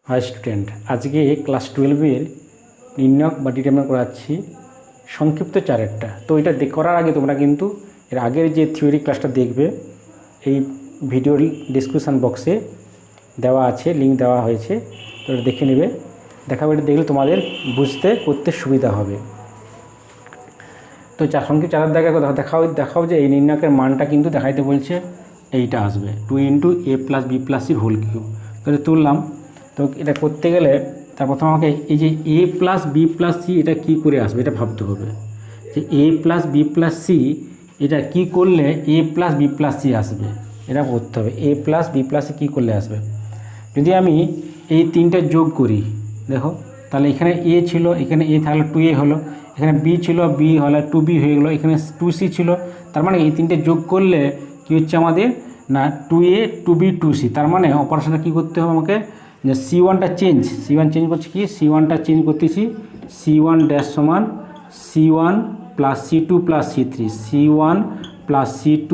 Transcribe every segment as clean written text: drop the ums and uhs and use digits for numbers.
High student, আজকে class 12-এর নির্ণয় বা ডিটারমিনেন্ট করাচ্ছি সংক্ষিপ্ত চারেরটা। তো এটা করার আগে তোমরা কিন্তু এর আগের যে থিওরি ক্লাসটা দেখবে, এই ভিডিওর ডিসক্রিপশান বক্সে দেওয়া আছে, লিঙ্ক দেওয়া হয়েছে, তো এটা দেখে নেবে। দেখাবে, এটা দেখলে তোমাদের বুঝতে করতে সুবিধা হবে। তো সংক্ষিপ্ত চারের দেখাও যে এই নির্ণায়কের মানটা কিন্তু দেখাইতে বলছে এইটা আসবে 2 × a + b + c whole cube. তাহলে তুললাম। তো এটা করতে গেলে তার প্রথম আমাকে এই যে a + b + c এটা কী করে আসবে এটা ভাবতে হবে, যে a + b + c এটা কী করলে a + b + c আসবে, এটা করতে হবে। a + b + c কী করলে আসবে, যদি আমি এই তিনটা যোগ করি, দেখো তাহলে এখানে a ছিল, এখানে a থাকলে 2a হলো, এখানে b ছিল, b হলে 2b হয়ে গেলো, এখানে 2c ছিল। তার মানে এই তিনটে যোগ করলে কী হচ্ছে আমাদের, না 2a 2b 2c। তার মানে অপারেশনটা কী করতে হবে আমাকে, যে c1টা চেঞ্জ করছি কি, c1টা চেঞ্জ করতেছি, c1 ড্যাশ সমান c1 + c2 + c3, c1 + c2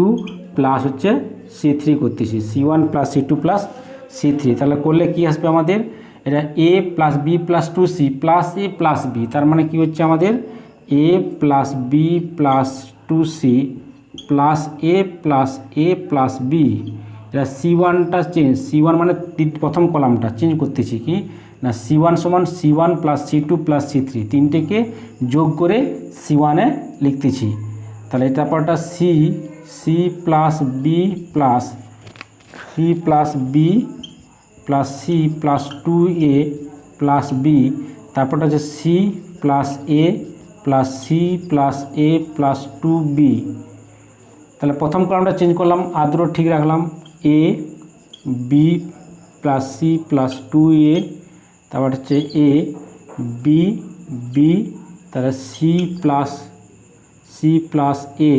plus হচ্ছে c3 করতেছি, c1 + c2 + c3। তাহলে করলে কি আসবে আমাদের, এটা a + b + 2c + a + b। তার মানে কি হচ্ছে আমাদের a + b + 2c + a + b। এটা c1টা চেঞ্জ, c1 মানে প্রথম কলামটা চেঞ্জ করতেছি কি না, c1 সমান c1 + c2 + c3, তিনটেকে যোগ করে c1-এ লিখতেছি। তাহলে এটা পরটা c + b + c + 2a + b, তারপরটা হচ্ছে c + a + c + a + 2b। তাহলে প্রথম কলামটা চেঞ্জ করলাম, আদ্র ঠিক রাখলাম, a b + c + 2a, তারপর হচ্ছে a b b, তাহলে c + a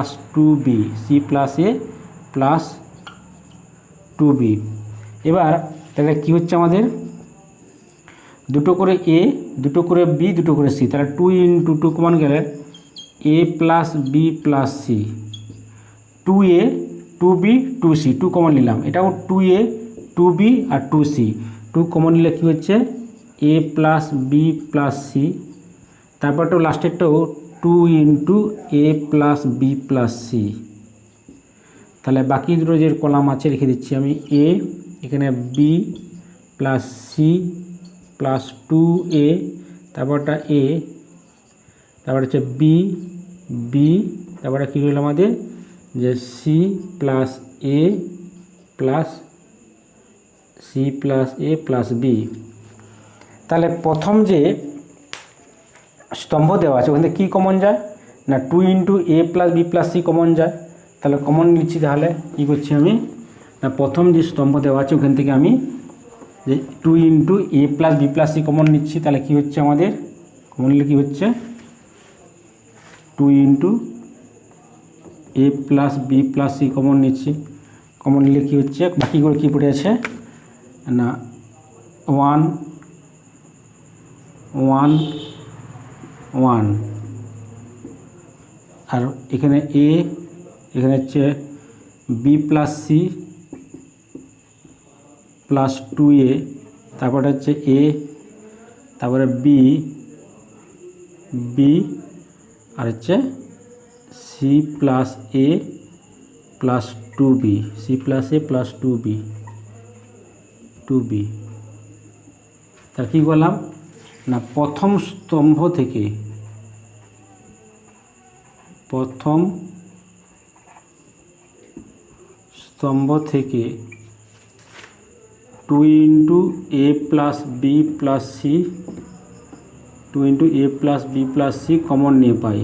+ 2b, c + a + 2b। এবার তাহলে কী হচ্ছে আমাদের, দুটো করে a, দুটো করে b, দুটো করে c, তাহলে 2 × 2 কমন গেলে a + b + c, 2a 2b 2c, 2 common নিলাম, এটাও 2a 2b আর 2c, 2 কমন নিলে কী হচ্ছে a + b + c, তারপরটাও লাস্টেরটাও 2 × a + b + c। তাহলে বাকি দুটো যে কলাম আছে রেখে দিচ্ছি আমি, a, এখানে b + c + 2a, তারপরটা a, তারপর হচ্ছে b b, তারপরে কী রইল আমাদের, যে c + a + b। তাহলে প্রথম যে স্তম্ভ দেওয়া আছে ওখান থেকে কী কমন যায় না, 2 × a + b + c কমন যায়। তাহলে কমন নিচ্ছি, তাহলে কী করছি আমি না, প্রথম যে স্তম্ভ দেওয়া আছে ওখান থেকে আমি যে 2 × a + b + c কমন নিচ্ছি। তাহলে কী হচ্ছে আমাদের, কমন নিলে কী হচ্ছে 2 × a + b + c কমন নিচ্ছি। কমন নিলে কী হচ্ছে, বাকিগুলো কী পড়ে আছে না 1 1 1, আর এখানে a, এখানে হচ্ছে b + c + 2a, তারপরে হচ্ছে a, তারপরে b b, আর হচ্ছে c + a + 2b, c + a + 2b 2b। তার কী করলাম না, প্রথম স্তম্ভ থেকে 2 × a + b + c, 2 × a + b + c common নিয়ে পাই।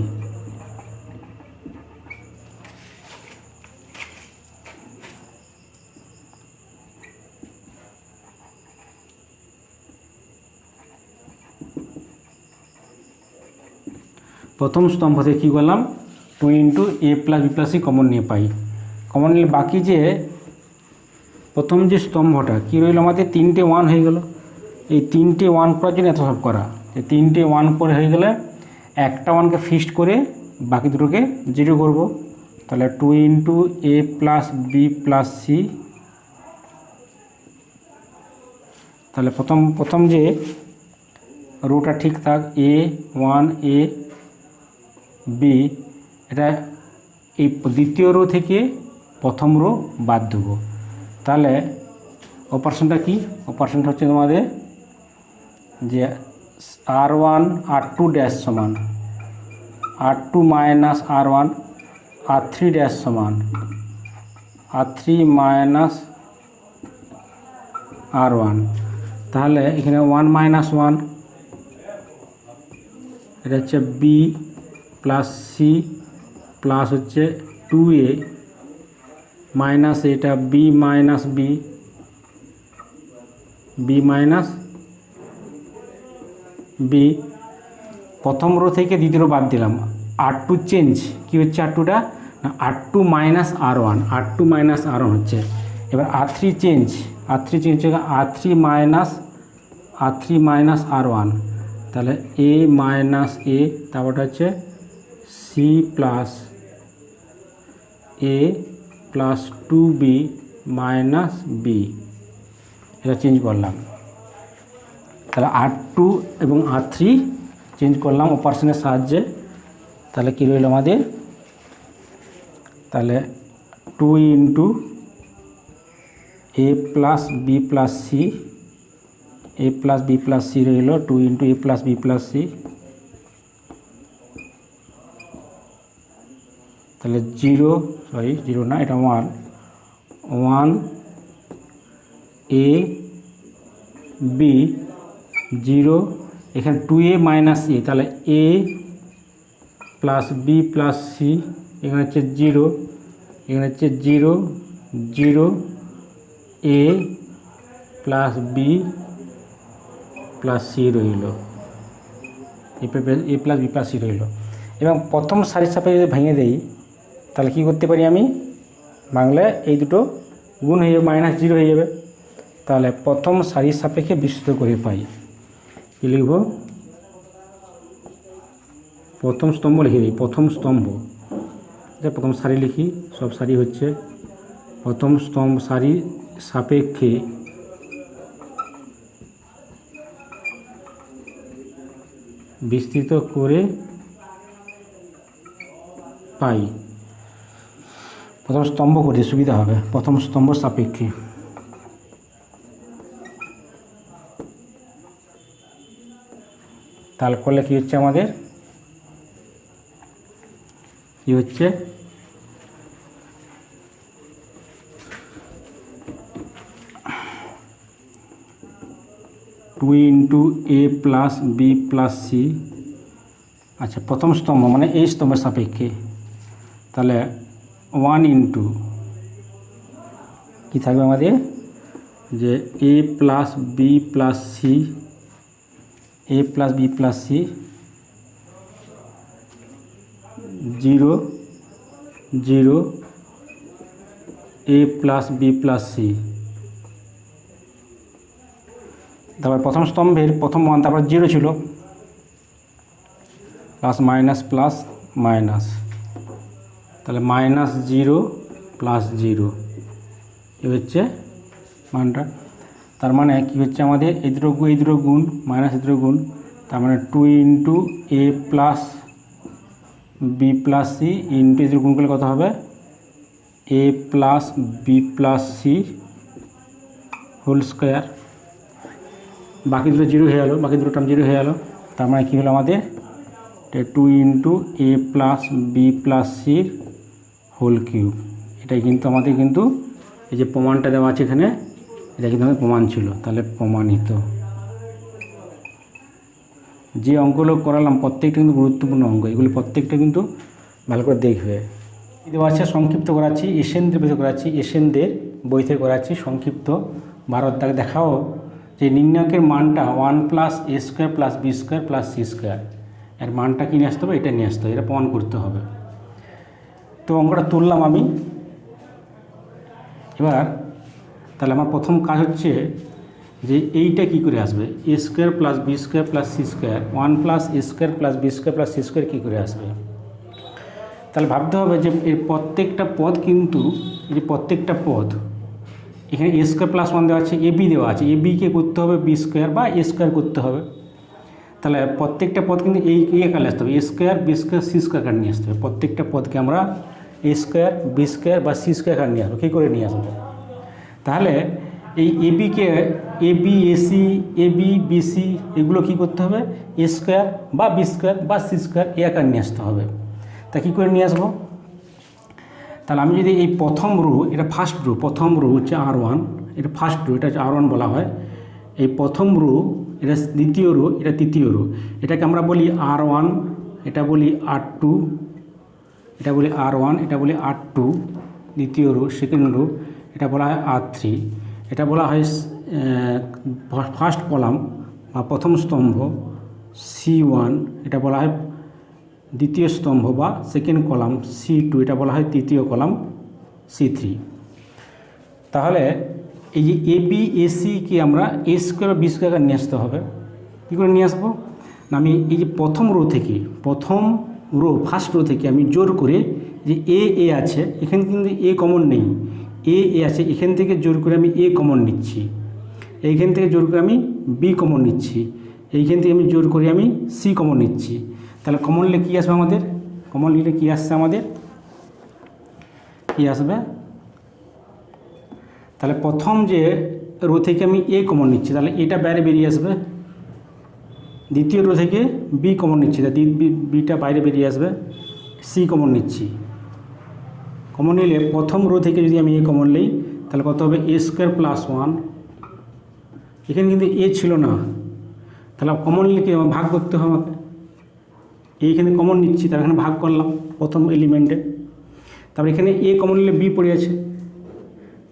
প্রথম স্তম্ভ থেকে কী করলাম, 2 × a + b + c কমন নিয়ে পাই। কমন নিলে বাকি যে প্রথম যে স্তম্ভটা কী রইল আমাদের, 3টে 1 হয়ে গেল। এই 3টে 1 করার জন্য এত সব করা, এই 3টে 1 করে হয়ে গেলে একটা 1কে ফিক্সড করে বাকি দুটোকে 0 করব। তাহলে 2 × a + b + c তাহলে প্রথম যে রোটা ঠিক থাক A1 A B, এটা এই দ্বিতীয় রো থেকে প্রথম রো বাদ দেবো। তাহলে অপারেশনটা কি? অপারেশনটা হচ্ছে তোমাদের যে R1 R2 ড্যাশ সমান R2 minus R1 R3 dash সমান R3 মাইনাস R1। তাহলে এখানে 1 মাইনাস 1, এটা হচ্ছে B প্লাস C প্লাস হচ্ছে 2A মাইনাস এটা B minus B minus B। প্রথম রো থেকে দ্বিতীয় রো বাদ দিলাম। R2 চেঞ্জ কি হচ্ছে? R2টা না R2 minus R1, R2 minus R1 হচ্ছে। এবার R3 চেঞ্জ হচ্ছে R3 মাইনাস R1, তাহলে A মাইনাস A, তারপরটা হচ্ছে C plus A plus 2B minus B, এটা চেঞ্জ করলাম। তাহলে R2 এবং R3 চেঞ্জ করলাম অপারেশনের সাহায্যে। তাহলে কী রইল আমাদের? তাহলে 2 into A plus B plus C, A plus B plus C রইল 2 into A plus B plus C। তাহলে 0 না, এটা 1 A B 0, এখানে 2A মাইনাস A, তাহলে A plus B plus C, এখানে হচ্ছে 0, এখানে হচ্ছে 0 A plus B plus C রইল, A plus B plus C রইল। এবং প্রথম সারির সাপেক্ষে যদি ভেঙে দেই তাহলে কী করতে পারি আমি? বাংলায় এই দুটো গুণ হয়ে যাবে, মাইনাস 0 হয়ে যাবে। তাহলে প্রথম সারির সাপেক্ষে বিস্তৃত করে পাই। কী লিখব? প্রথম স্তম্ভ লিখে দিই। প্রথম স্তম্ভ, প্রথম সারি লিখি, সব সারি হচ্ছে প্রথম স্তম্ভ সারির সাপেক্ষে বিস্তৃত করে পাই। প্রথম স্তম্ভ করতে সুবিধা হবে, প্রথম স্তম্ভ সাপেক্ষে। তাহলে করলে কী হচ্ছে আমাদের? কি হচ্ছে? 2 into A plus B plus C, আচ্ছা প্রথম স্তম্ভ মানে এই স্তম্ভের সাপেক্ষে। তাহলে 1 ইন্টু কী থাকবে আমাদের? যে A plus B plus C, A plus B plus C 0 A plus B plus C। তারপর প্রথম স্তম্ভের প্রথম মান, তারপর 0 ছিল, প্লাস মাইনাস, তাহলে -0 প্লাস 0 এ হচ্ছে মানটা। তার মানে কী হচ্ছে আমাদের? এই দুটো গুণ মাইনাস এই দুটো গুণ, তার মানে 2 into A plus B plus C into এই দুটো গুণ করলে কত হবে? A plus B plus C whole square. বাকি দুটো 0 হয়ে গেলো, বাকি দুটো টার্ম 0 হয়ে গেলো। তার মানে কী হলো আমাদের? 2 into A plus B plus C whole cube. এটাই কিন্তু আমাদের কিন্তু এই যে প্রমাণটা দেওয়া আছে এখানে, এটা কিন্তু আমাদের প্রমাণ ছিল। তাহলে প্রমাণিত। যে অঙ্কগুলো করালাম প্রত্যেকটা কিন্তু গুরুত্বপূর্ণ অঙ্ক, এগুলি প্রত্যেকটা কিন্তু ভালো করে দেখবে। দেওয়া আছে সংক্ষিপ্ত করাচ্ছি, এশিয়ানদের বইতে করাচ্ছি, এশিয়ানদের বইতে করাচ্ছি সংক্ষিপ্ত। ভারত দাগ দেখাও যে নির্ণায়কের মানটা 1 plus A square plus B square plus C square, এর মানটা কী নিয়ে আসতে হবে? এটা নিয়ে আসতে হবে, এটা প্রমাণ করতে হবে। তো অঙ্কটা তুললাম আমি। এবার তাহলে আমার প্রথম কাজ হচ্ছে যে এইটা কী করে আসবে? A square plus B square plus C square, 1 plus A square plus B square plus C square কী করে আসবে? তাহলে ভাবতে হবে যে এর প্রত্যেকটা পদ কিন্তু, এই যে প্রত্যেকটা পদ এখানে এ স্কোয়ার প্লাস ওয়ান দেওয়া আছে, এ বি দেওয়া আছে, এ বিকে করতে হবে বি স্কোয়ার বা এ স্কোয়ার করতে হবে। তাহলে প্রত্যেকটা পদ কিন্তু এই আকারে আসতে হবে, A square B square C square আকারে নিয়ে আসতে হবে। প্রত্যেকটা পদকে আমরা এ স্কোয়ার বি স্কোয়ার বা সি স্কোয়ার আকারে নিয়ে আসবো। কী করে নিয়ে আসবো? তাহলে এই এ বিকে A B AC A B BC এগুলো কী করতে হবে? এ স্কোয়ার বা বি স্কোয়ার বা সি স্কোয়ার এ আকারে নিয়ে আসতে হবে। তা কী করে নিয়ে আসবো? তাহলে আমি যদি এই প্রথম রো, এটা ফার্স্ট রো, প্রথম রো হচ্ছে R1, এটা ফার্স্ট রো, এটা হচ্ছে R1 বলা হয়। এই প্রথম রো, এটা দ্বিতীয় রো, এটা তৃতীয় রো, এটাকে আমরা বলি R1, এটা বলি R2, এটা বলি R1, এটা বলি R2 দ্বিতীয় রো, সেকেন্ড রো, এটা বলা হয় R3, এটা বলা হয় ফার্স্ট কলাম বা প্রথম স্তম্ভ C1, এটা বলা হয় দ্বিতীয় স্তম্ভ বা সেকেন্ড কলাম C2, এটা বলা হয় তৃতীয় কলাম C3। তাহলে এই যে এ বি এসিকে আমরা এ স্কোয়ার বি স্কোয়ার নিয়ে আসতে হবে। কী করে নিয়ে আসবো? না আমি এই যে প্রথম রো থেকে, প্রথম রো ফার্স্ট রো থেকে আমি জোর করে যে এ আছে, এখানে কিন্তু এ কমন নেই, এ আছে, এখান থেকে জোর করে আমি এ কমন নিচ্ছি, এইখান থেকে জোর করে আমি বি কমন নিচ্ছি, এইখান থেকে আমি জোর করে আমি সি কমন নিচ্ছি। তাহলে কমন নিলে কী আসবে আমাদের? কমন নিলে কী আসছে আমাদের? কী আসবে? তাহলে প্রথম যে রো থেকে আমি এ কমন নিচ্ছি, তাহলে এটা বাইরে বেরিয়ে আসবে। দ্বিতীয় রো থেকে বি কমন নিচ্ছি, তাহলে বিটা বাইরে বেরিয়ে আসবে। সি কমন নিচ্ছি, কমন নিলে প্রথম রো থেকে যদি আমি এ কমন নিই তাহলে কত হবে? A square plus one. এখানে কিন্তু এ ছিল না, তাহলে কমন নিলে কি ভাগ করতে হবে আমাকে। এইখানে কমন নিচ্ছি, তার এখানে ভাগ করলাম প্রথম এলিমেন্টে। তারপরে এখানে এ কমন নিলে বি পড়ে আছে,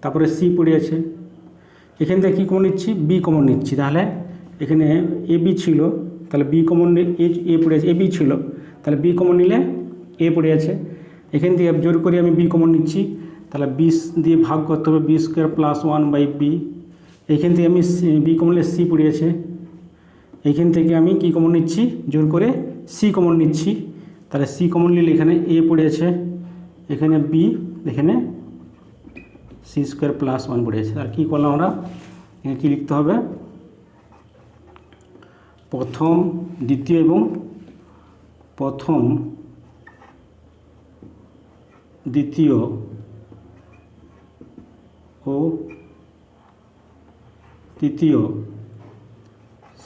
তারপরে সি পড়ে আছে, এখান থেকে কী কমন নিচ্ছি? বি কমন নিচ্ছি। তাহলে এখানে এ বি ছিল, তাহলে বি কমন এ পড়ে আছে, এ বি ছিল, তাহলে বি কমন নিলে এ পড়ে আছে। এখান থেকে জোর করে আমি বি কমন নিচ্ছি, তাহলে বি দিয়ে ভাগ করতে হবে, b square plus one by b. এইখান থেকে আমি বি কমন নিলে সি পড়ে আছে, এইখান থেকে আমি কী কমন নিচ্ছি? জোর করে সি কমন নিচ্ছি, তাহলে সি কমন নিলে এখানে এ পড়ে আছে, এখানে বি, এখানে সি স্কোয়ার প্লাস ওয়ান পড়ে আছে। আর কী করলাম আমরা? এখানে কী লিখতে হবে? প্রথম দ্বিতীয় এবং প্রথম দ্বিতীয় ও তৃতীয়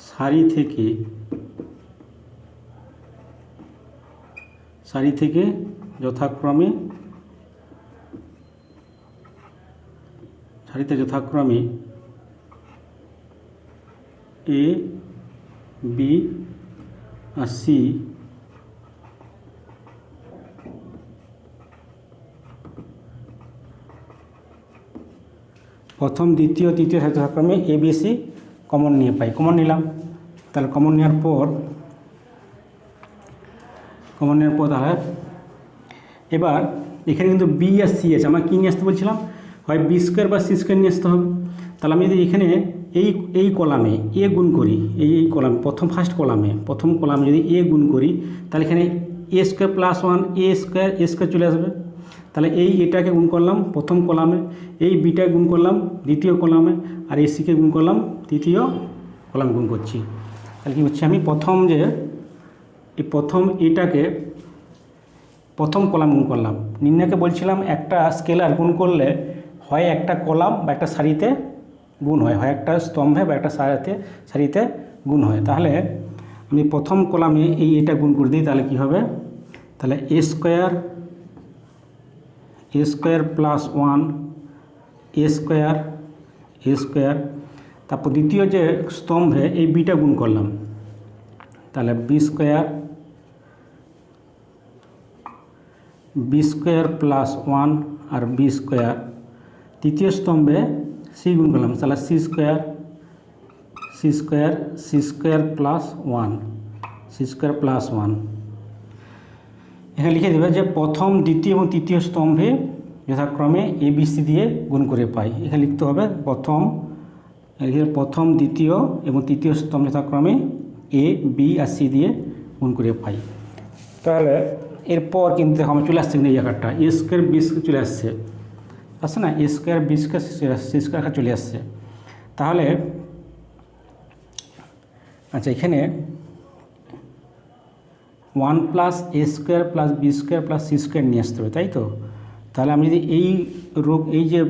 সারি থেকে যথাক্রমে এ বি আর সি প্রথম দ্বিতীয় তৃতীয় যথাক্রমে এ বি সি কমন নিয়ে পাই। কমন নিলাম, তাহলে কমন নেওয়ার পর তাহলে এবার এখানে কিন্তু বি আর সি আছে, আমরা কী নিয়ে আসতে বলছিলাম? হয় বি স্কোয়ার বা সি স্কোয়ার নিয়ে আসতে হবে। তাহলে আমি যদি এখানে এই কলামে এ গুণ করি, এই কলামে ফার্স্ট কলামে প্রথম কলামে যদি এ গুণ করি, তাহলে এখানে এ স্কোয়ার প্লাস ওয়ান এ স্কোয়ার চলে আসবে। তাহলে এটাকে গুণ করলাম প্রথম কলামে, এই বিটা গুণ করলাম দ্বিতীয় কলামে, আর এই সিকে গুণ করলাম তৃতীয় কলামে গুণ করছি। তাহলে কী হচ্ছে? আমি প্রথম এটাকে প্রথম কলাম গুণ করলাম। নির্ণয়কে বলছিলাম একটা স্কেলার গুণ করলে হয় একটা কলাম বা একটা সারিতে গুণ হয়, হয় একটা স্তম্ভে বা একটা সারিতে গুণ হয়। তাহলে আমি প্রথম কলামে এটা গুণ করে দিই, তাহলে কি হবে? তাহলে A square plus one A square, তারপর দ্বিতীয় যে স্তম্ভে এই বিটা গুণ করলাম, তাহলে বি স্কোয়ার প্লাস ওয়ান আর বি স্কোয়ার। তৃতীয় স্তম্ভে সি গুণ করলাম, তাহলে সি স্কোয়ার প্লাস ওয়ান। এখানে লিখে দেবে যে প্রথম দ্বিতীয় এবং তৃতীয় স্তম্ভে যথাক্রমে এ বি সি দিয়ে গুণ করে পাই। এখানে লিখতে হবে প্রথম দ্বিতীয় এবং তৃতীয় স্তম্ভ যথাক্রমে এ বি আর সি দিয়ে গুণ করে পাই। তাহলে এরপর কিন্তু আমার চলে আসছে কিন্তু এই জায়গাটা এ স্কোয়ার বি স্কোয়ার চলে আসছে। আসছে না, A square B square C square চলে আসছে। তাহলে আচ্ছা এখানে 1 plus A square plus B square plus C square নিয়ে আসতে হবে, তাই তো? তাহলে আমি যদি এই যে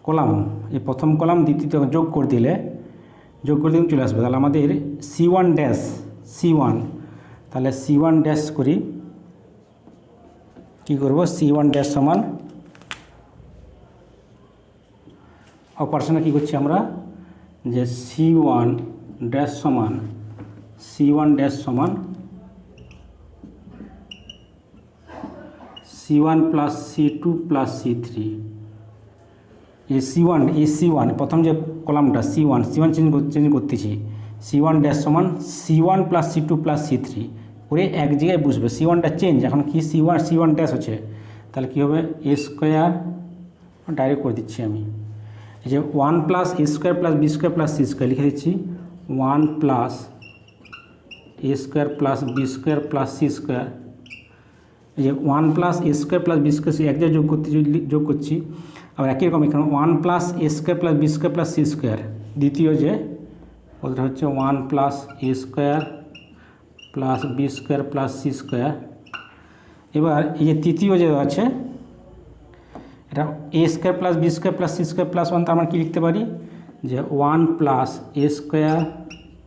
কলাম, এই প্রথম কলাম দ্বিতীয় যোগ করে দিলে চলে আসবে। তাহলে আমাদের C1 ড্যাশ C1, তাহলে C1 ড্যাশ করি, কী করবো, C1 ড্যাশ সমান অপারেশনে কী করছি আমরা, যে C1 ড্যাশ সমান C1 plus C2 plus C3। এই C1 প্রথম যে কলামটা C1 চেঞ্জ করতেছি, C1 ড্যাশ সমান C1 plus C2 plus C3 করে এক জায়গায় বুঝবে। C1টা চেঞ্জ, এখন কি C1 ড্যাশ হচ্ছে, তাহলে কী হবে, এ স্কোয়ার ডাইরেক্ট করে দিচ্ছি আমি। এই যে 1 plus A square plus B square plus C square লিখে দিচ্ছি, 1 plus A square plus B square plus C square. এই যে 1 plus A square plus B square এক জায়গায় যোগ করছি। আবার একই রকম এখানে 1 plus A square plus B square plus C square, দ্বিতীয় যে ওটা হচ্ছে 1 plus A square plus B square plus C square. এবার এই যে তৃতীয় যে আছে এটা এ square plus B square plus C square plus 1, তার মানে কী লিখতে পারি, যে 1 plus A square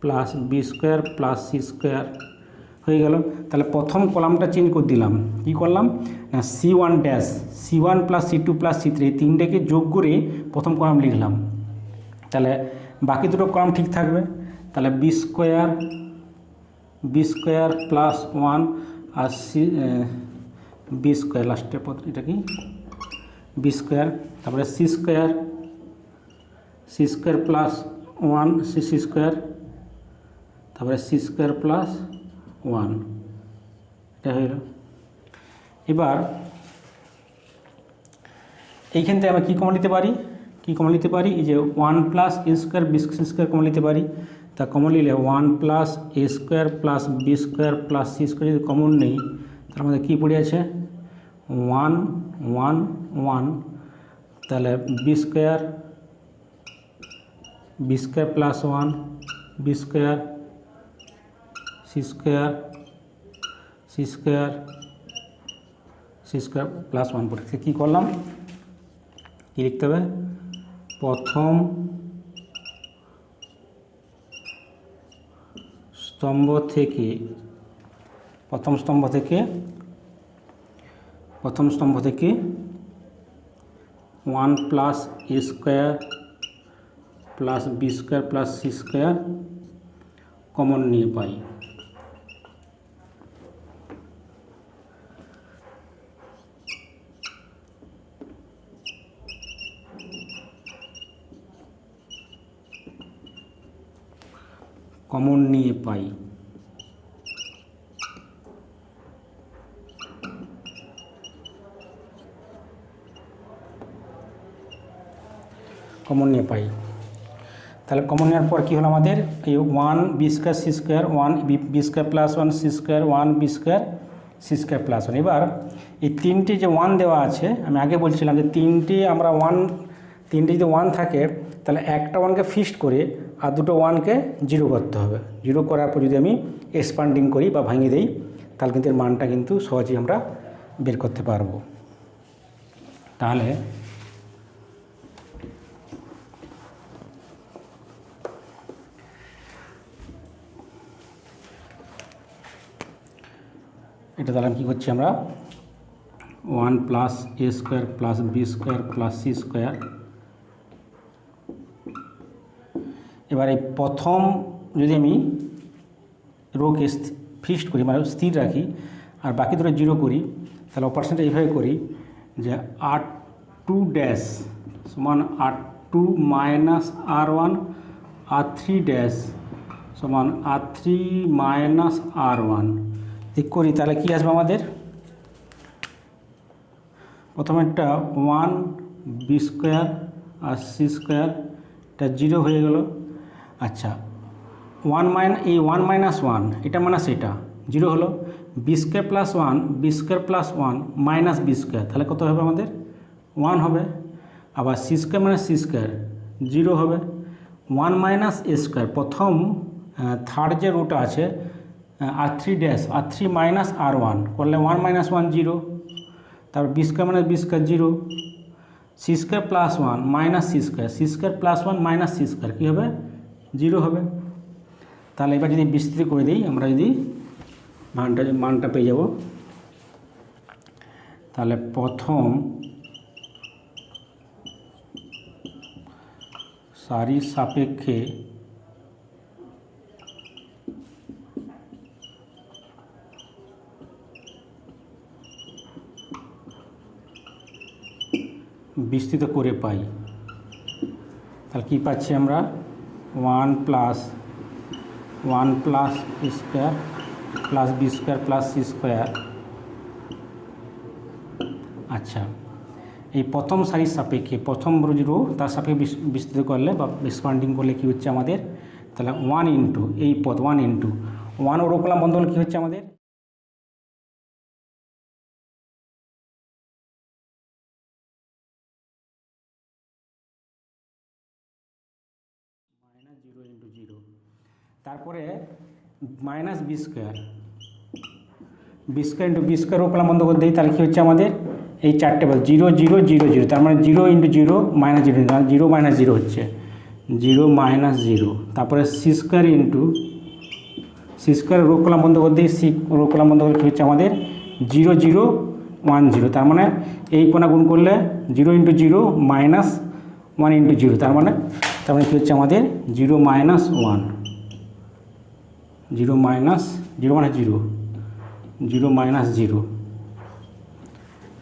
plus B square plus C square হয়ে গেল। তাহলে প্রথম কলামটা চেঞ্জ করে দিলাম, কী করলাম না, C1 dash C1 plus C2 plus C3 এই তিনটেকে যোগ করে প্রথম কলাম লিখলাম। তাহলে বাকি দুটো কলাম ঠিক থাকবে। তাহলে বি স্কোয়ার প্লাস 1 আর বি স্কোয়ার লাস্টের পদ, এটা কি বি স্কোয়ার, তারপরে c square plus 1 c square, তারপরে সি স্কোয়ার প্লাস 1, এটা হইল। এবার এইখান থেকে আমরা কী কমন নিতে পারি, এই যে 1 plus A square B square common নিতে পারি। তা কমন নিলে 1 plus A square plus B square plus C square যদি কমন নেই, তার মধ্যে কী পড়ে আছে, 1 1 1, তাহলে b square plus 1 b square C square plus 1 পড়ে। কী করলাম, কী লিখতে হবে, প্রথম স্তম্ভ থেকে 1 plus A square plus B square plus C square common নিয়ে পাই। কমন নিয়ে পাই। তাহলে কমন নেওয়ার পর কী হলো আমাদের, এই 1 b square C square, 1 b square plus 1 c square, 1 b square C square plus 1। এবার এই তিনটে যে 1 দেওয়া আছে, আমি আগে বলছিলাম যে তিনটে যদি 1 থাকে তাহলে একটা 1কে ফিক্সড করে আর দুটো 1কে 0 করতে হবে। 0 করার পর যদি আমি এক্সপান্ডিং করি বা ভাঙিয়ে দিই, তাহলে কিন্তু এর মানটা কিন্তু সহজেই আমরা বের করতে পারবো। তাহলে এটা তাহলে কী করছি আমরা, 1 plus A square plus B square plus C square. এবার এই প্রথম যদি আমি রোকে ফিক্সড করি, মানে স্থির রাখি, আর বাকি দুটো 0 করি, তাহলে অপারেশনটা এইভাবে করি যে R2 ড্যাশ সমান R2 minus R1, R3 dash সমান R3 মাইনাস R1 ঠিক করি। তাহলে কী আসবে আমাদের, প্রথমে একটা 1 বি স্কোয়ার আর সি স্কোয়ার, এটা 0 হয়ে গেল। আচ্ছা 1 মাইনাস 1 এটা মাইনাস এটা 0 হলো, b square plus 1 b square plus 1 minus B square, তাহলে কত হবে আমাদের 1 হবে। আবার c square minus C square 0 হবে। 1 মাইনাস এ স্কোয়ার, প্রথম থার্ড যে রুট আছে R3 dash R3 minus R1 করলে 1 মাইনাস 1 0, তারপর B square minus B square 0, C square plus 1 minus C square plus 1 minus C square কী হবে 0 হবে। তাহলে এবার যদি বিস্তৃত করে দিই আমরা, যদি মানটা পেয়ে যাব, তাহলে প্রথম সারির সাপেক্ষে বিস্তৃত করে পাই, তাহলে কী পাচ্ছি আমরা 1 plus A square plus B square plus C square. আচ্ছা, এই প্রথম সারির সাপেক্ষে প্রথম রো তার সাপেক্ষে বিস্তৃত করলে বা এক্সপান্ডিং করলে কী হচ্ছে আমাদের, তাহলে 1 ইন্টু এই পদ 1 ইন্টু 1 রো কলাম বন্ধ হলে কী হচ্ছে আমাদের মাইনাস 0 ইন্টু 0, তারপরে minus B square into b square row column বন্ধ করে দিই, তাহলে কী হচ্ছে আমাদের এই চারটে পদ 0 0 0 0, তার মানে 0 ইন্টু 0 মাইনাস 0, 0 মাইনাস 0 হচ্ছে 0 মাইনাস 0, তারপরে c square into c square row column বন্ধ করে দিই, সি রো কলাম বন্ধ করে কী হচ্ছে আমাদের 0 0 1 0, তার মানে এই কোণা গুণ করলে 0 ইন্টু 0 মাইনাস 1 ইন্টু 0, তার মানে কী হচ্ছে আমাদের 0 মাইনাস 1, 0 মাইনাস 0 মানে 0 0 মাইনাস 0,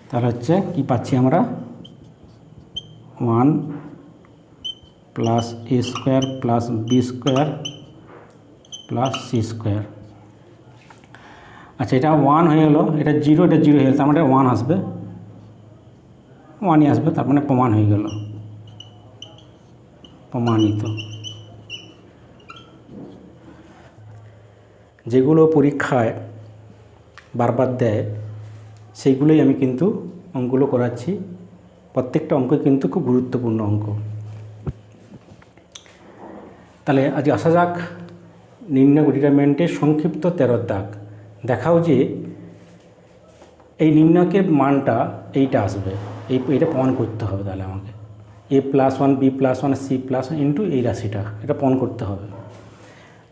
তাহলে হচ্ছে কী পাচ্ছি আমরা 1 plus A square plus B square plus C square. আচ্ছা, এটা 1 হয়ে গেল, এটা 0, এটা 0 হয়ে গেল, তার মানে 1 আসবে, 1ই আসবে, তার মানে প্রমাণ হয়ে গেল, প্রমাণিত। যেগুলো পরীক্ষায় বারবার দেয় সেইগুলোই আমি কিন্তু অঙ্কগুলো করাচ্ছি, প্রত্যেকটা অঙ্ক কিন্তু খুব গুরুত্বপূর্ণ অঙ্ক। তাহলে আজ আসা যাক নির্ণয় ডিটারমিনেন্টের সংক্ষিপ্ত 13 দাগ। দেখাও যে এই নির্ণয়কের মানটা এইটা আসবে, এইটা প্রমাণ করতে হবে। তাহলে আমাকে a+1 b+1 c+1 ইন্টু এই রাশিটা, এটা প্রমাণ করতে হবে।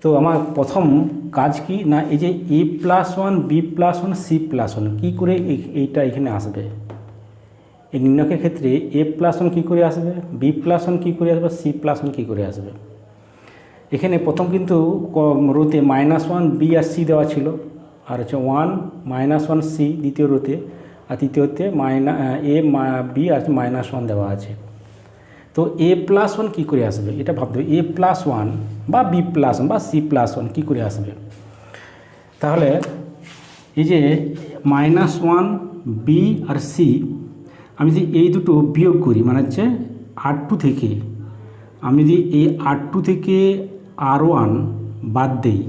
তো আমার প্রথম কাজ কি না, এই যে a+1 b+1 c+1 কী করে এইটা এখানে আসবে, এই নির্ণয়কের ক্ষেত্রে a+1 কী করে আসবে, b+1 কী করে আসবে, c+1 কী করে আসবে। এখানে প্রথম কিন্তু রোতে -1 বি আর সি দেওয়া ছিল, আর হচ্ছে 1 -1 সি দ্বিতীয় রোতে, আর তৃতীয়তে এ বি আর -1 দেওয়া আছে। তো a+1 কী করে আসবে এটা ভাবতে হবে, a+1 বা b+1 বা c+1 কী করে আসবে। তাহলে এই যে -1 বি আর সি, আমি যদি এই দুটো বিয়োগ করি, মানে হচ্ছে R2 থেকে, আমি যদি এই R2 থেকে R1 বাদ দেই,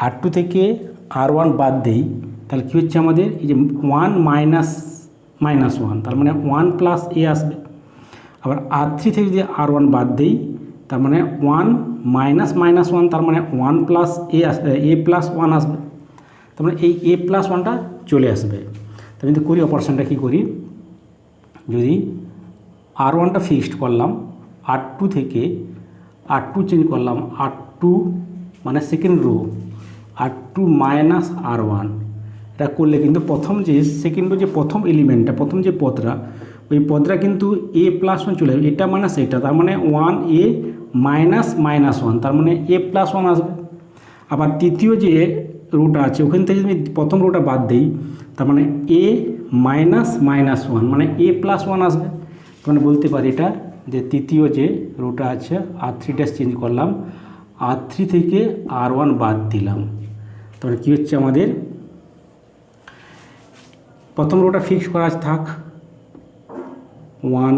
R2 থেকে R1 বাদ দেই, তাহলে কী হচ্ছে আমাদের এই যে 1 -1, তার মানে 1 প্লাস এ আসবে। আবার R3 থেকে যদি R1 বাদ দেই, তার মানে 1 -1, তার মানে 1 প্লাস এ আসবে, a+1 আসবে, তার মানে এই a+1টা চলে আসবে। তাহলে যদি করি অপারেশনটা কী করি, যদি R1টা ফিক্সড করলাম, R2 থেকে R2 চেঞ্জ করলাম, R2 মানে second rho, R2 minus R1, এটা করলে কিন্তু প্রথম যে সেকেন্ড রো যে প্রথম এলিমেন্টটা, প্রথম যে পদটা, ওই পদটা কিন্তু a+1 চলে যাবে, এটা মাইনাস এটা, তার মানে 1a -1, তার মানে a+1 আসবে। আবার তৃতীয় যে রোটা আছে ওখান থেকে যদি প্রথম রোটা বাদ দিই, তার মানে a -1 মানে a+1 আসবে। মানে বলতে পারি এটা যে তৃতীয় যে রোটা আছে R3 চেঞ্জ করলাম, R3 থেকে R1 বাদ দিলাম, তাহলে কী হচ্ছে আমাদের প্রথম রোটা ফিক্স করা থাক 1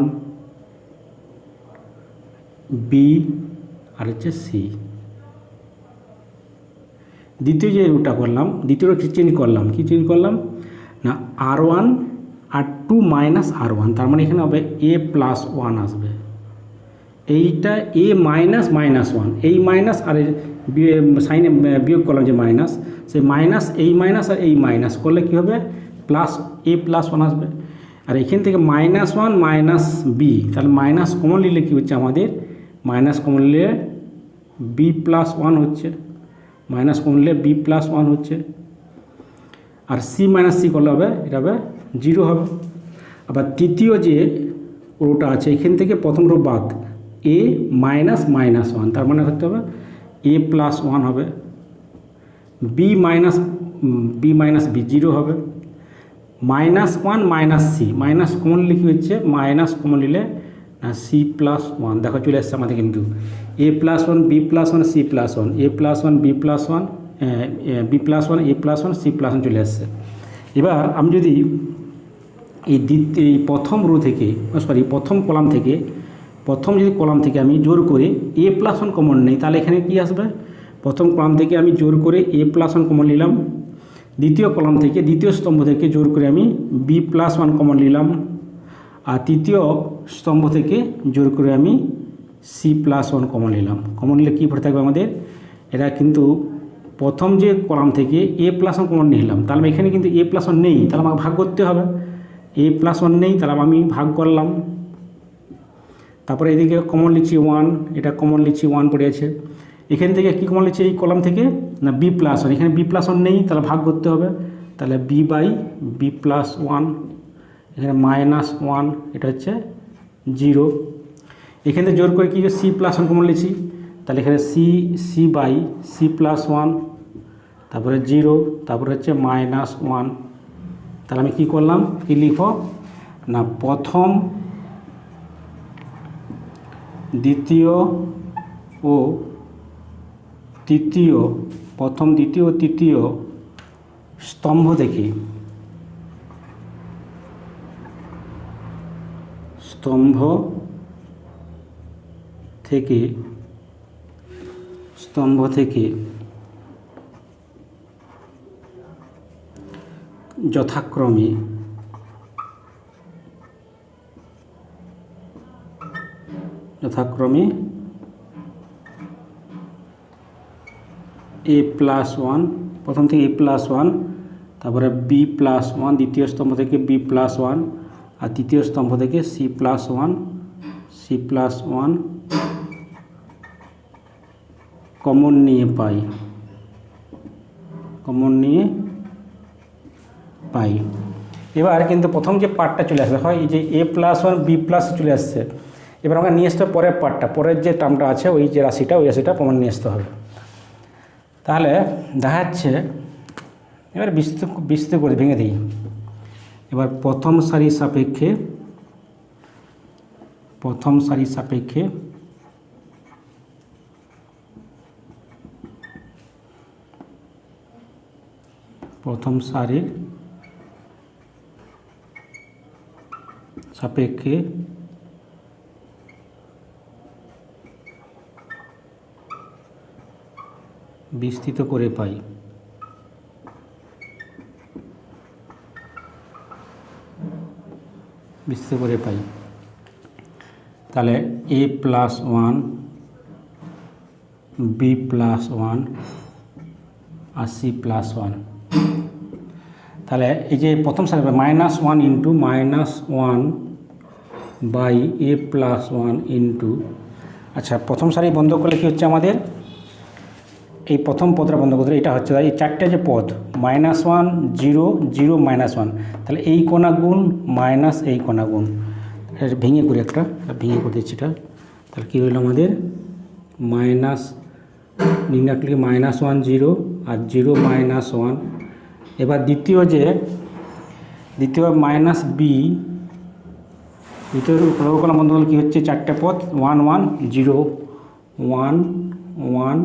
বি আর হচ্ছে সি। দ্বিতীয় যে রোটা করলাম, দ্বিতীয় চেঞ্জ করলাম, কি চেঞ্জ করলাম না R1 আর 2 মাইনাস R1, তার মানে এখানে হবে a প্লাস 1 আসবে। এইটা a মাইনাস মাইনাস 1, এই মাইনাস আর সাইনে বিয়োগ করলাম যে মাইনাস, সেই মাইনাস এই মাইনাস আর এই মাইনাস করলে কী হবে, প্লাস a প্লাস 1 আসবে। আর এখান থেকে মাইনাস 1 মাইনাস বি, তাহলে মাইনাস কমন নিলে কী হচ্ছে আমাদের, মাইনাস কমন নিলে b প্লাস 1 হচ্ছে, মাইনাস কমন নিলে b প্লাস 1 হচ্ছে। আর c মাইনাস c করলে হবে, এটা হবে 0 হবে। আবার তৃতীয় যে রোটা আছে এখান থেকে প্রথম রো বাদ, a মাইনাস মাইনাস 1, তার মানে হতে হবে a প্লাস 1 হবে। b মাইনাস b 0 হবে। Minus 1 minus c, minus common নিলে কী হচ্ছে, মাইনাস কমন নিলে c প্লাস 1, দেখো চলে আসছে আমাদের কিন্তু a plus 1 b plus 1 c plus 1, a plus 1 b plus 1 b plus 1 a plus 1 c plus 1 চলে আসছে। এবার আমি যদি এই প্রথম রো থেকে, প্রথম কলাম থেকে, প্রথম যদি কলাম থেকে আমি জোর করে a প্লাস 1 কমন নেই, তাহলে এখানে কি আসবে, প্রথম কলাম থেকে আমি জোর করে a প্লাস 1 কমন নিলাম, দ্বিতীয় কলাম থেকে, দ্বিতীয় স্তম্ভ থেকে জোর করে আমি b প্লাস 1 কমন নিলাম, আর তৃতীয় স্তম্ভ থেকে জোর করে আমি c প্লাস 1 কমন নিলাম। কমন নিলে কী পড়ে থাকবে আমাদের, এটা কিন্তু প্রথম যে কলাম থেকে a প্লাস 1 কমন নিলাম, তাহলে এখানে কিন্তু a প্লাস 1 নেই, তাহলে আমাকে ভাগ করতে হবে। a প্লাস 1 নেই, তাহলে আমি ভাগ করলাম। তারপরে এদিকে কমন লিখছি 1, এটা কমন লিখছি 1 পড়ে আছে। এখান থেকে কী কমন লিখছি এই কলাম থেকে, না b প্লাস 1, এখানে b প্লাস 1 নেই, তাহলে ভাগ করতে হবে। তাহলে b বাই b প্লাস 1, এখানে মাইনাস 1, এটা হচ্ছে 0। এখানে জোর করে কী c প্লাস 1 কমন লিখছি, তাহলে এখানে c বাই c প্লাস 1, তারপরে 0, তারপরে হচ্ছে মাইনাস 1। তাহলে আমি কী করলাম, কী লিখব না, প্রথম দ্বিতীয় ও তৃতীয়, প্রথম দ্বিতীয় ও তৃতীয় স্তম্ভ থেকে যথাক্রমে a প্লাস 1, প্রথম থেকে a প্লাস 1, তারপরে b প্লাস 1, দ্বিতীয় স্তম্ভ থেকে b প্লাস 1, আর তৃতীয় স্তম্ভ থেকে c প্লাস 1 কমন নিয়ে পাই। এবার কিন্তু প্রথম যে পার্টটা চলে আসবে হয়, এই যে a প্লাস 1 b প্লাস চলে আসছে। এবার আমরা নিয়ে আসতে হবে পরের পার্টটা, পরের যে টার্মটা আছে ওই যে রাশিটা, ওই রাশিটা প্রমাণ নিয়ে আসতে হবে। তাহলে দেখা যাচ্ছে, এবার বিস্তৃত করে ভেঙে দিই। এবার প্রথম সারির সাপেক্ষে প্রথম সারির সাপেক্ষে বিস্তৃত করে পাই। তাহলে a প্লাস 1 b প্লাস 1 আর c প্লাস 1। তাহলে এই যে প্রথম সারি minus 1 into minus 1 by a plus 1 into, আচ্ছা প্রথম সারি বন্ধ করলে কী হচ্ছে আমাদের, এই প্রথম পদটা বন্ধ করতে এটা হচ্ছে এই চারটে যে পদ মাইনাস 1 0 0 মাইনাস 1, তাহলে এই কোণা গুণ মাইনাস এই কোণা গুণ, এটা ভেঙে করে ভেঙে করে দিচ্ছি এটা। তাহলে কী হলো আমাদের, মাইনাস নির্ণায়ক মাইনাস 1 0 আর 0 মাইনাস 1। এবার দ্বিতীয় মাইনাস বি, দ্বিতীয় কোণা বন্ধ করলে কী হচ্ছে, চারটে পদ 1 1 0 1 1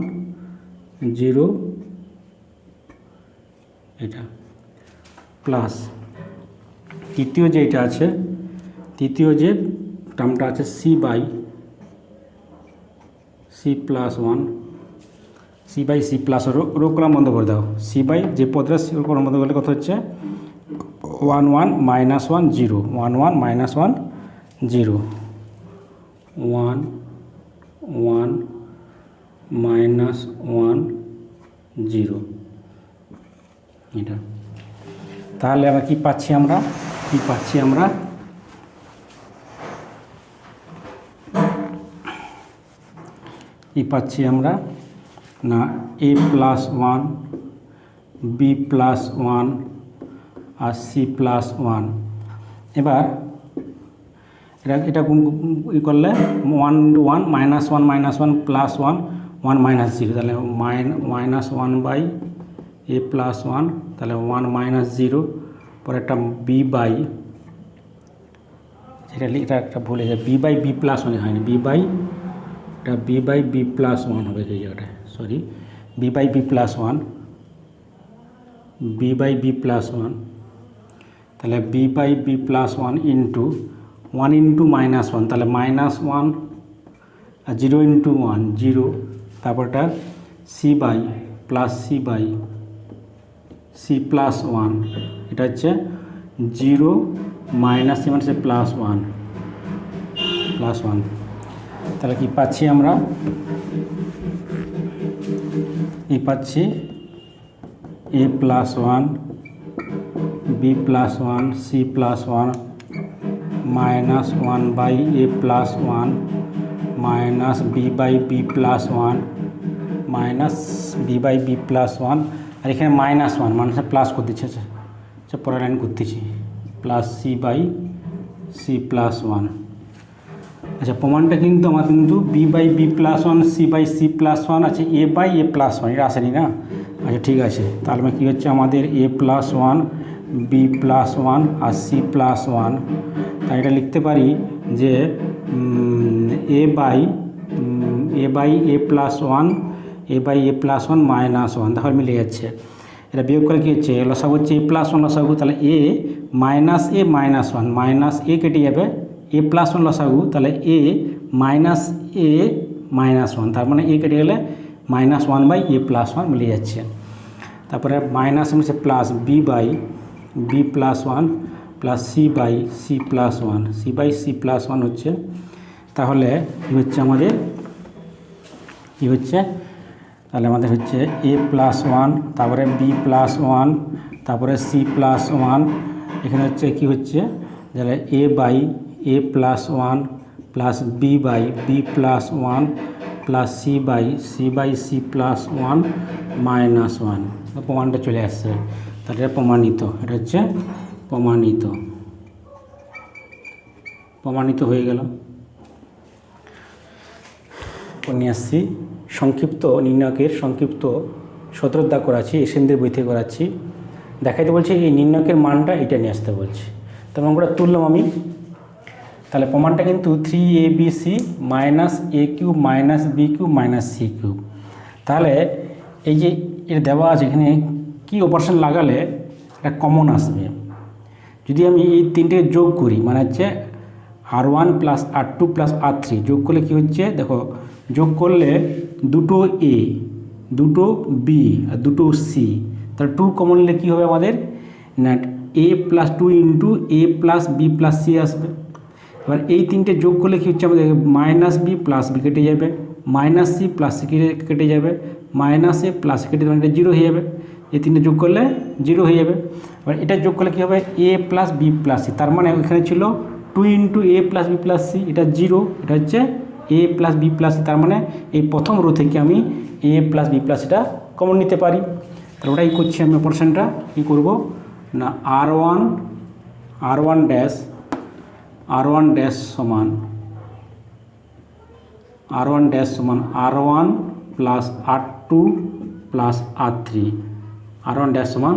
0, এটা প্লাস তৃতীয় যে এটা আছে, তৃতীয় যে টার্মটা আছে c by c plus 1, c by c plus row column বন্ধ করে দাও, c বাই যে পদটা রো কলাম বন্ধ করলে কত হচ্ছে 1 1 মাইনাস 1 0 1 1 মাইনাস 1 0 1 1 মাইনাস 1 0 এটা। তাহলে আবার কি পাচ্ছি আমরা না a প্লাস 1 b প্লাস 1 আর c প্লাস 1। এবার এটা ই করলে 1 1 মাইনাস 1 মাইনাস 1 প্লাস 1 1 মাইনাস 0, তাহলে মাইনাস 1 বাই a প্লাস 1, তাহলে 1 মাইনাস 0, পরে একটা b বাই, এটা একটা ভুল হয়ে যায়, b বাই b প্লাস 1 হয়নি, b বাই b প্লাস 1 হবে এই জায়গাটায়, sorry b by b plus 1, b by b plus 1, তাহলে b by b plus 1 into 1 into minus 1, তাহলে মাইনাস 1 আর 0 ইন্টু 1 0, তারপরটা c বাই c প্লাস 1, এটা হচ্ছে 0 মাইনাস c মানে প্লাস 1, তাহলে কি পাচ্ছি আমরা, পাচ্ছি a plus 1 b plus 1 c plus 1 minus 1 by a plus 1 minus b by b plus 1 minus b by b plus 1, আর এখানে মাইনাস 1 মানুষের প্লাস করে দিচ্ছে, আচ্ছা পরের লাইন করতেছি, plus c by c plus 1। আচ্ছা প্রমাণটা কিন্তু আমার কিন্তু b by b plus 1 c by c plus 1 আছে, a বাই a প্লাস 1 এটা আসেনি না। আচ্ছা ঠিক আছে, তাহলে কী হচ্ছে আমাদের a প্লাস 1 b প্লাস 1 আর c প্লাস 1, তাই এটা লিখতে পারি যে a by a plus 1 minus 1, তাহলে মিলে যাচ্ছে। এটা বিয়োগ করে কী হচ্ছে, লসাগু হচ্ছে a প্লাস 1 লসাগু, তাহলে a minus a minus a কেটে যাবে, a প্লাস 1 লসাগু, তাহলে a মাইনাস মাইনাস 1, তার মানে a কেটে গেলে মাইনাস 1 বাই a প্লাস 1 মিলে যাচ্ছে। তারপরে মাইনাস হচ্ছে plus b by b plus 1 plus c by c plus 1, c by c plus 1 হচ্ছে, তাহলে কী হচ্ছে আমাদের তাহলে আমাদের হচ্ছে a প্লাস 1, তারপরে b প্লাস 1, তারপরে c প্লাস 1, এখানে হচ্ছে কি হচ্ছে, তাহলে a by a plus 1 plus b by b plus 1 plus c by c plus 1 minus 1, প্রমাণটা চলে আসছে। তাহলে এটা প্রমাণিত, এটা হচ্ছে প্রমাণিত হয়ে গেল। নিয়ে আসছি সংক্ষিপ্ত নির্ণায়কের সংক্ষিপ্ত সূত্রটা করাচ্ছি, এসএনদের বই থেকে করাচ্ছি, দেখাইতে বলছি এই নির্ণায়কের মানটা এটা নিয়ে আসতে বলছি, তবে আমরা তুললাম আমি, তাহলে প্রমাণটা কিন্তু 3abc minus a cube minus b cube minus c cube. তাহলে এই যে এটা দেওয়া আছে, এখানে কি অপারেশন লাগালে এটা কমন আসবে, যদি আমি এই তিনটে যোগ করি, মানে হচ্ছে r1 plus r2 plus r3 যোগ করলে কি হচ্ছে, দেখো যোগ করলে দুটো a দুটো b আর দুটো c, তাহলে 2 কমন নিলে কী হবে আমাদের না a plus 2 into a plus b plus c আসবে। এবার এই তিনটে যোগ করলে কী হচ্ছে আমাদের মাইনাস b প্লাস b কেটে যাবে, মাইনাস c প্লাস c কেটে যাবে, মাইনাস a প্লাস কেটে যাবে, এটা 0 হয়ে যাবে, এই তিনটে যোগ করলে 0 হয়ে যাবে। এবার এটা যোগ করলে কী হবে a plus b plus c, তার মানে ওইখানে ছিল 2 into a plus b plus c, এটা 0, এটা হচ্ছে a plus b plus c, তার মানে এই প্রথম রো থেকে আমি a প্লাস b প্লাস এটা কমন নিতে পারি। তাহলে ওটাই করছি আমি অপারেশনটা, কী করব না r1 ড্যাশ সমান r1 plus r2 plus r3, r1 dash সমান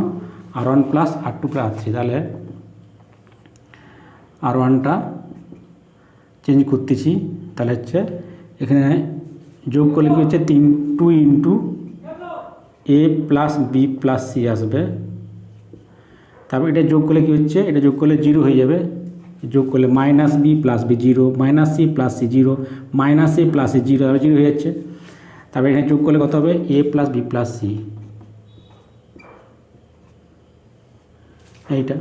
r1 plus r2 plus r3, তাহলে r1টা চেঞ্জ করতেছি, তাহলে হচ্ছে এখানে যোগ করলে কি হচ্ছে 2 into a plus b plus c আসবে, তারপর এটা যোগ করলে কি হচ্ছে, এটা যোগ করলে 0 হয়ে যাবে, যোগ করলে minus b plus b 0, minus c plus c 0, minus a plus c 0 আর 0 হয়ে যাচ্ছে। তারপরে এখানে যোগ করলে কত হবে a plus b plus c, এইটা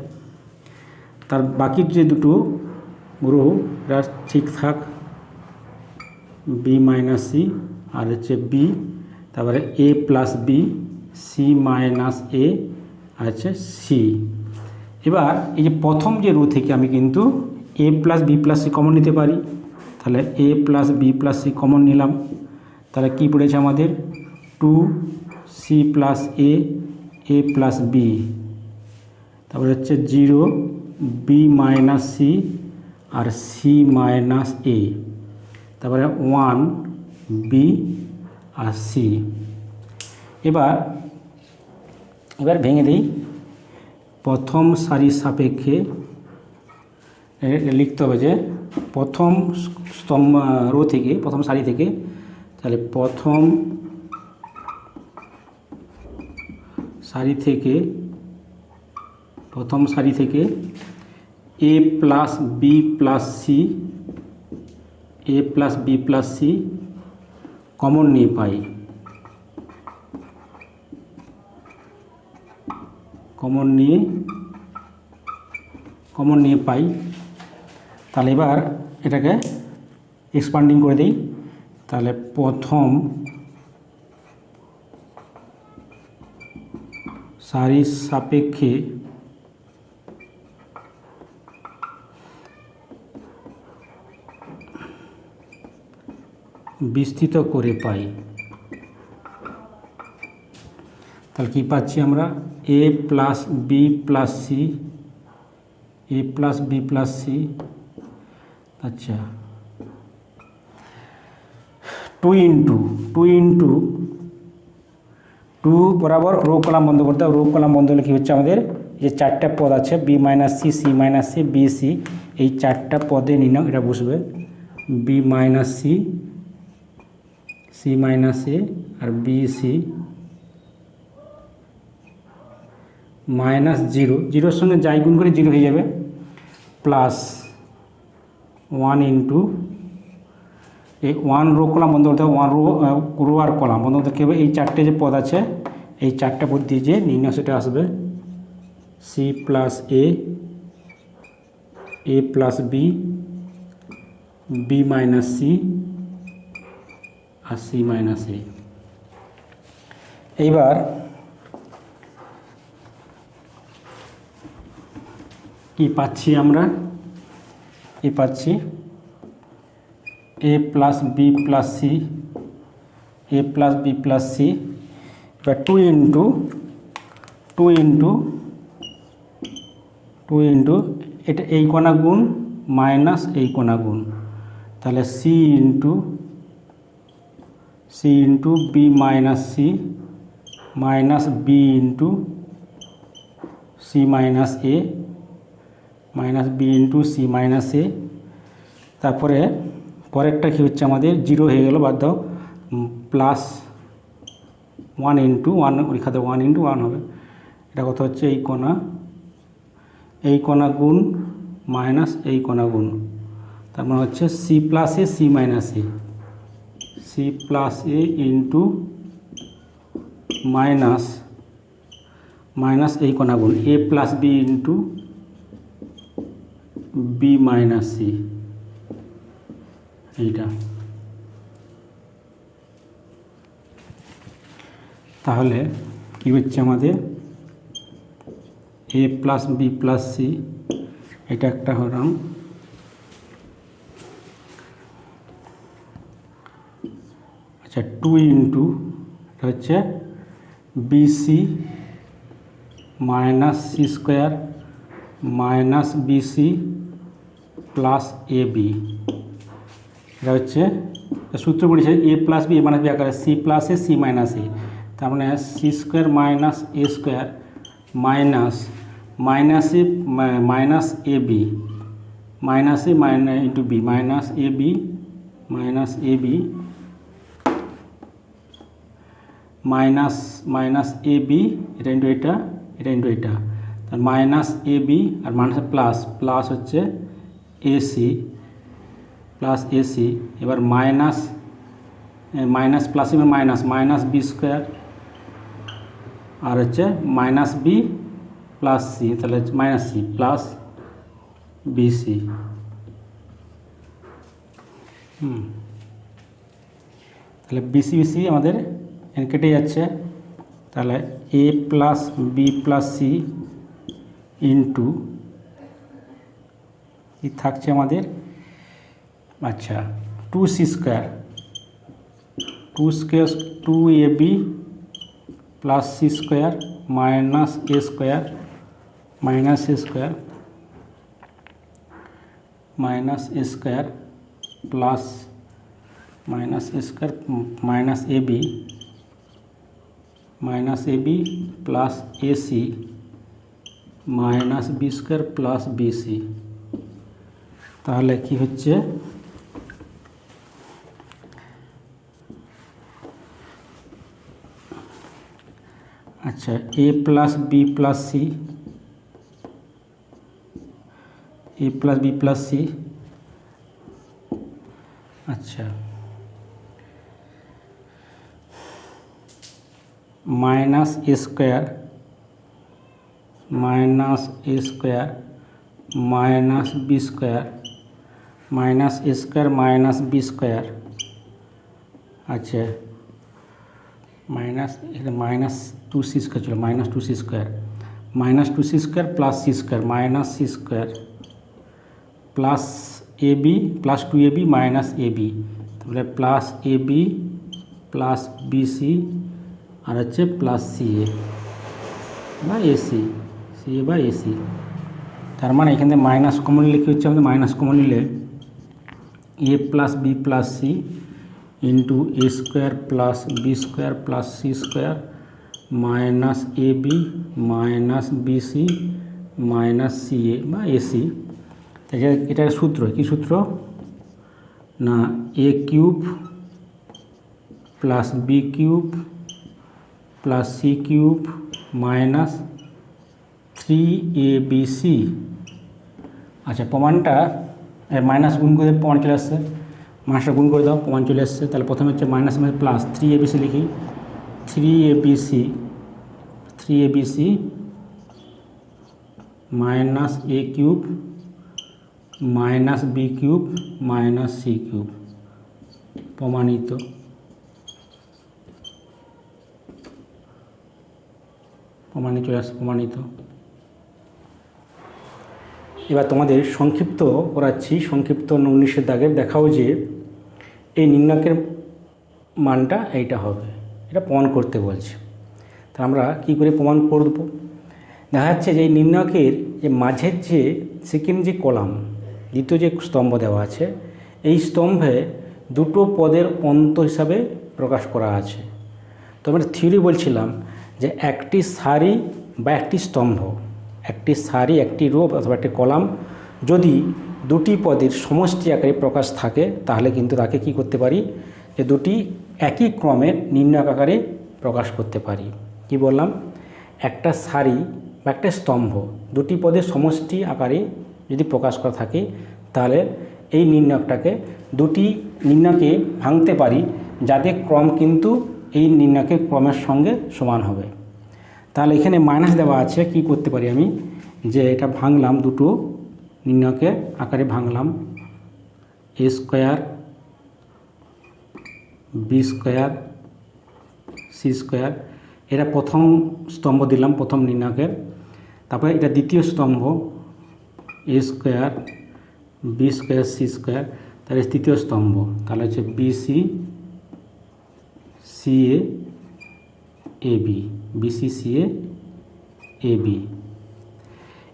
তার বাকি যে দুটো গ্রহ এটা ঠিকঠাক, বি মাইনাস সি আর হচ্ছে বি, তারপরে এ প্লাস বি, সি মাইনাস এ আর হচ্ছে সি। এবার এই যে প্রথম যে রো থেকে আমি কিন্তু A plus B plus C common নিতে পারি, তাহলে A plus B plus C common নিলাম, তাহলে কী পড়েছে আমাদের 2c প্লাস এ প্লাস বি, তারপরে হচ্ছে 0 বি মাইনাস সি আর সি মাইনাস এ, তারপরে 1 বি আর সি। এবার ভেঙে দিই। প্রথম সারির সাপেক্ষে লিখতে হবে যে প্রথম রো থেকে, প্রথম সারি থেকে, তাহলে প্রথম সারি থেকে A plus B plus C common নিয়ে পাই, তাহলে এবার এটাকে এক্সপান্ডিং করে দিই। তাহলে প্রথম সারির সাপেক্ষে বিস্তৃত করে পাই, তাহলে কী পাচ্ছি আমরা, এ প্লাস বি প্লাস সি, আচ্ছা 2 ইন্টু 2 বরাবর রো কলাম বন্ধ করতে হবে। রো কলাম বন্ধ হলে কী হচ্ছে, আমাদের যে চারটা পদ আছে b minus C minus c b c, এই চারটা পদে নিলাম, এটা বসবে বি মাইনাস সি মাইনাস এ আর বি সি মাইনাস 0 সঙ্গে যাই গুণ করে 0 হয়ে যাবে, প্লাস 1 ইন্টু এই 1 রো কলাম বন্ধ করতে হবে, 1 রো আর কলাম বন্ধ করতে হবে। এই চারটে যে পদ আছে, এই চারটে পদ দিয়ে যে নির্ণয় সেটা আসবে সি প্লাস এ প্লাস বি মাইনাস সি আর সি মাইনাস এ। এইবার কি পাচ্ছি আমরা, পাচ্ছি এ প্লাস বি প্লাস সি, এবার 2 ইন্টু এটা এই কোণা গুণ মাইনাস এই কোণা গুণ, তাহলে C into B minus C minus B into C minus A minus B into C minus A. তারপরে পরেরটা কী হচ্ছে, আমাদের 0 হয়ে গেল, বাদ দাও, প্লাস 1 ইন্টু 1 পরীক্ষাতে 1 ইন্টু 1 হবে, এটা কত হচ্ছে, এই কোণা গুণ মাইনাস এই কোণা গুণ, তার মানে হচ্ছে C plus A C minus A, C plus A into minus এই কোণা গুণ A plus B into B minus C, এইটা। তাহলে কি হচ্ছে আমাদের এ প্লাস বি প্লাস সি, এটা একটা হলাম, আচ্ছা 2 ইন্টু হচ্ছে BC minus C square minus BC plus A B, এটা হচ্ছে সূত্র পড়েছে A plus B minus B আকারে C plus A C minus A, তার মানে C square minus A square minus A minus A B minus A into B minus A B minus A B, এটা into এটা into এটা, তার minus এ B আর minus plus হচ্ছে AC এবার minus plus minus B square আর হচ্ছে minus B plus C, তাহলে মাইনাস সি প্লাস বিসি। তাহলে বিসি বিসি আমাদের কেটে যাচ্ছে। তাহলে A plus B plus C into কি থাকছে আমাদের, আচ্ছা 2c square, 2ab plus C square minus এ স্কোয়ার মাইনাস এ স্কোয়ার মাইনাস এ স্কোয়ার প্লাস মাইনাস এ square minus AB plus AC minus B square plus BC. তাহলে কি হচ্ছে, আচ্ছা A plus B plus C, A plus B plus C, আচ্ছা minus এ square minus এ square minus B square minus এ square minus B square, আচ্ছা minus minus 2c square চলো minus 2c square minus 2c square plus C square minus C square plus ab plus 2ab minus ab, তাহলে plus ab plus bc আর হচ্ছে plus ca বা ac, ca বা ac. তার মানে এখান থেকে মাইনাস কমন নিলে কী হচ্ছে, আমাদের মাইনাস কমন নিলে A plus B plus C into A square plus B square plus C square minus AB minus BC minus CA বা এসি। এটার সূত্র কি সূত্র না, A cube plus B cube plus C cube minus 3abc। আচ্ছা প্রমাণটা minus গুণ করে প্রমাণ চলে আসছে, মাইনাসটা গুণ করে দাও প্রমাণ চলে আসছে। তাহলে প্রথমে হচ্ছে মাইনাস মানে প্লাস 3abc লিখি, 3abc minus A cube minus B cube minus C cube প্রমাণিত। চলে আসছে প্রমাণিত। এবার তোমাদের সংক্ষিপ্ত করাচ্ছি, সংক্ষিপ্ত 19-এর দাগের দেখাও যে এই নির্ণায়কের মানটা এইটা হবে, এটা প্রমাণ করতে বলছে। তা আমরা কি করে প্রমাণ করব, দেখা যাচ্ছে যে এই নির্ণায়কের যে মাঝের যে সেকেন্ড যে কলাম দ্বিতীয় যে স্তম্ভ দেওয়া আছে, এই স্তম্ভে দুটো পদের অন্ত হিসাবে প্রকাশ করা আছে। তো আমরা থিওরি বলছিলাম যে একটি সারি বা একটি স্তম্ভ, একটি সারি একটি রো অথবা একটি কলাম যদি দুটি পদের সমষ্টি আকারে প্রকাশ থাকে তাহলে কিন্তু তাকে কি করতে পারি, যে দুটি একই ক্রমের নির্ণায়ক আকারে প্রকাশ করতে পারি। কি বললাম, একটা সারি বা একটা স্তম্ভ দুটি পদের সমষ্টি আকারে যদি প্রকাশ করা থাকে তাহলে এই নির্ণায়কটাকে দুটি নির্ণায়কে ভাঙতে পারি যাদের ক্রম কিন্তু এই নির্ণায়কের ক্রমের সঙ্গে সমান হবে। তাহলে এখানে মাইনাস দেওয়া আছে, কি করতে পারি আমি, যে এটা ভাঙলাম দুটো নির্ণায়কের আকারে ভাঙলাম, A square B square C square, এটা প্রথম স্তম্ভ দিলাম প্রথম নির্ণায়কের। তারপরে এটা দ্বিতীয় স্তম্ভ A square B square C square, তাহলে তৃতীয় স্তম্ভ তাহলে হচ্ছে BC CA AB, BC CA AB.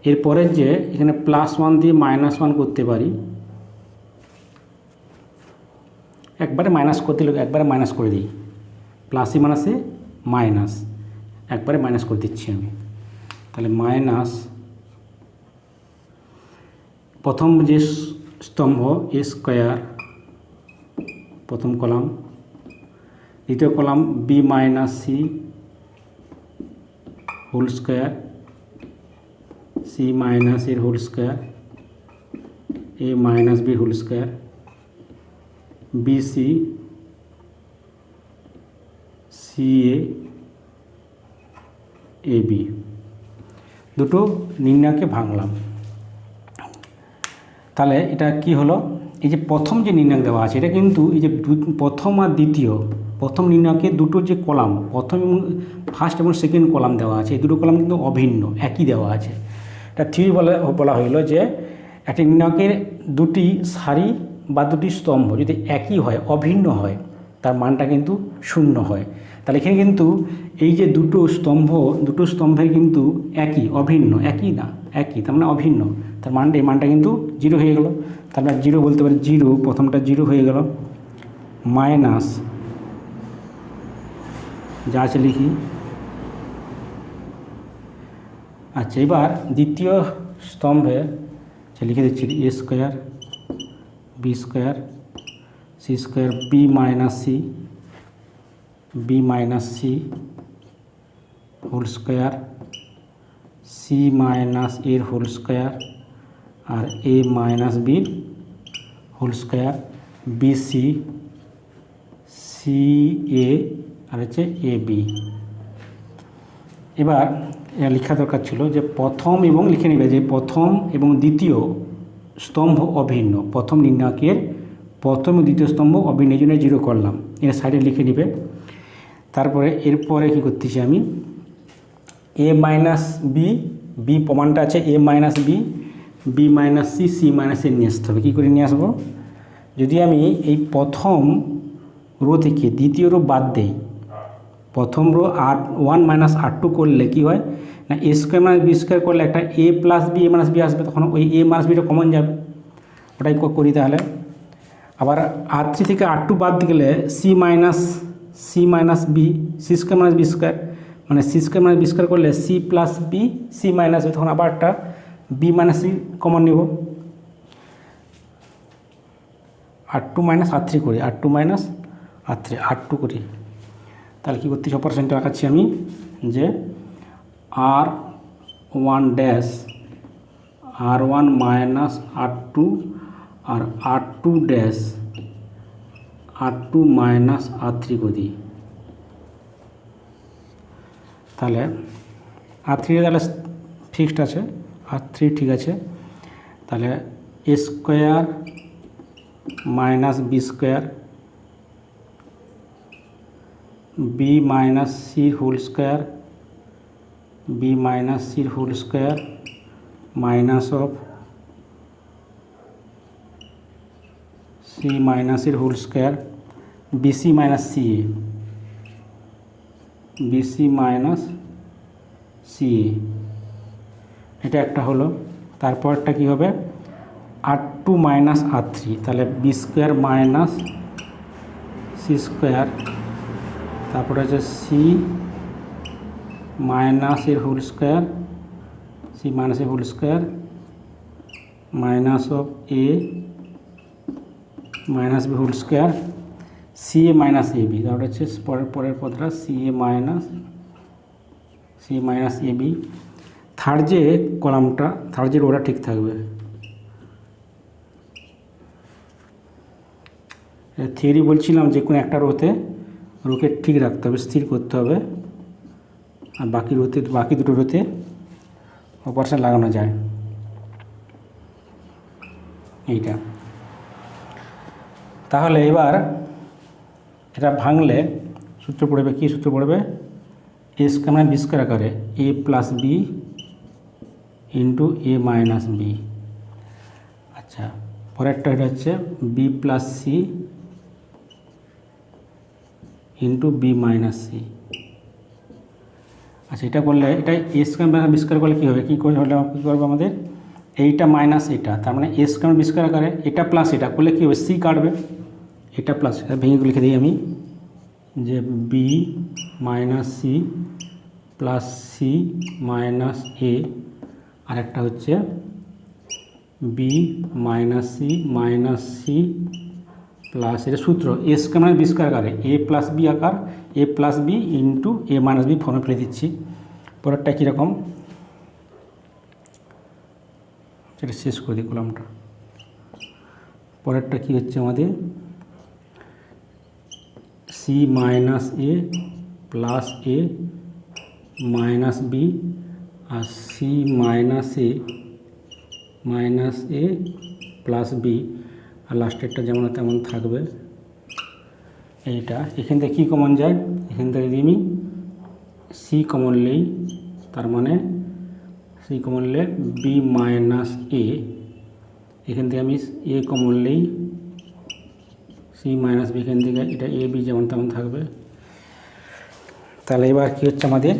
এরপরের যে এখানে +1 দিয়ে -1 করতে পারি, একবারে মাইনাস করতে হলে একবারে মাইনাস করে দিই, প্লাসে মাইনাসে মাইনাস, একবারে মাইনাস করে দিচ্ছি আমি। তাহলে মাইনাস প্রথম যে স্তম্ভ এ স্কোয়ার প্রথম কলাম, দ্বিতীয় column B minus C whole square C minus এর whole square A minus B whole square BC CA AB, দুটো নির্ণায়কে ভাঙলাম। তাহলে এটা কি হলো, এই যে প্রথম যে নির্ণায়ক দেওয়া আছে এটা কিন্তু এই যে প্রথম আর দ্বিতীয়, প্রথম নির্ণায়কের দুটো যে কলাম, প্রথম এবং ফার্স্ট এবং সেকেন্ড কলাম দেওয়া আছে, এই দুটো কলাম কিন্তু অভিন্ন, একই দেওয়া আছে। এটা থিওরি বলা হইল যে একটা নির্ণায়কের দুটি সারি বা দুটি স্তম্ভ যদি একই হয়, অভিন্ন হয়, তার মানটা কিন্তু শূন্য হয়। তাহলে এখানে কিন্তু এই যে দুটো স্তম্ভের কিন্তু একই, অভিন্ন, একই না, একই, তার মানে অভিন্ন, তার মানটা, এই মানটা কিন্তু জিরো হয়ে গেল। তার মানে জিরো বলতে পারি, জিরো, প্রথমটা জিরো হয়ে গেল, মাইনাস যা আছে লিখি। আচ্ছা, এবার দ্বিতীয় স্তম্ভে লিখে দিচ্ছি A square B square C square B minus C whole square C minus এর হোল স্কোয়ার আর এ মাইনাস বির whole square B C A আর হচ্ছে এ বি। এবার লেখা দরকার ছিল যে প্রথম, এবং লিখে নেবে যে প্রথম এবং দ্বিতীয় স্তম্ভ অভিন্ন, প্রথম নির্ণায়কের প্রথম ও দ্বিতীয় স্তম্ভ অভিন্ন, এই জন্য জিরো করলাম, এর সাইডে লিখে নেবে। তারপরে এরপরে কী করতেছি আমি, এ মাইনাস বি প্রমাণটা আছে, A minus B minus C minus A নিয়ে আসতে হবে। কী করে নিয়ে আসবো, যদি আমি এই প্রথম রো থেকে দ্বিতীয় রো বাদ দেই, প্রথম রো R1 মাইনাস R2 করলে কি হয় না, A square minus B square করলে একটা এ প্লাস বি, এ মাইনাস বি আসবে, তখন ওই এ মাইনাস বিটা কমন যাবে, ওটাই করি। তাহলে আবার R3 থেকে R2 বাদ গেলে C minus B, C square minus B square, মানে C square minus B square করলে C plus B C minus B, তখন আবার একটা বি মাইনাস সি কমন নেব, R2 মাইনাস R3 করি, R2 মাইনাস R2 করি। তাহলে কী করতেছি, অপারেশনটা রাখাচ্ছি আমি যে R1 মাইনাস R2 আর R2 মাইনাস R3 করি। তাহলে R3 তাহলে ফিক্সড আছে, R3 ঠিক আছে। তাহলে A square minus B square B minus সির whole square minus of C মাইনাসের whole square BC minus C A, এটা একটা হলো। তারপরটা কি হবে, R2 মাইনাস R3, তাহলে b square minus C square, তারপরে হচ্ছে সি মাইনাসের whole square minus of A minus B whole square C a minus A b, তারপরে হচ্ছে পরের পদটা c a minus A b. Third যে কলামটা, থার্ড যে রোটা ঠিক থাকবে। থিওরি বলছিলাম যে কোনো একটা রোকে ঠিক রাখতে হবে, স্থির করতে হবে, আর বাকি দুটো রোতে অপারেশন লাগানো যায়, এইটা। তাহলে এবার এটা ভাঙলে সূত্র পড়বে, কী সূত্র পড়বে, এ স্কোয়ার মানে বি স্কোয়ার আকারে এ প্লাস বি ইন্টু এ মাইনাস বি। আচ্ছা, পরেরটা এটা হচ্ছে b plus C into B minus c. আচ্ছা, এটা করলে এটা এ স্কোয়ার মাইনাস বি স্কোয়ার করলে কী হবে, কী করবে আমাদের, এইটা মাইনাস এটা, তার মানে এ স্কোয়ার বি স্কোয়ার আকারে এটা প্লাস এটা করলে কী হবে, সি কাটবে, এটা প্লাস ভেঙে লিখে দিই আমি যে B minus C plus C minus এ, আর একটা হচ্ছে বি মাইনাস সি প্লাস, এটা সূত্র এ স্কোয়ার মানে বি স্কোয়ার আকারে এ প্লাস বি ইন্টু এ মাইনাস বি ফর্মে ফেলে দিচ্ছি। পরেরটা কীরকম, সেটা শেষ করে দিই কলামটা। পরেরটা কী হচ্ছে আমাদের, সি মাইনাস এ প্লাস এ মাইনাস বি আর সি মাইনাস এ প্লাস বি, আর লাস্টেরটা যেমন তেমন থাকবে। এইটা এখান থেকে কী কমন যায়, এখান থেকে যদি আমি সি কমন নেই, তার মানে সি কমন নিলে বি মাইনাস এ, এখান থেকে আমি এ কমন নেই, সি মাইনাস বি, এখান থেকে এটা এ বি যেমন তেমন থাকবে। তাহলে এবার কী হচ্ছে আমাদের,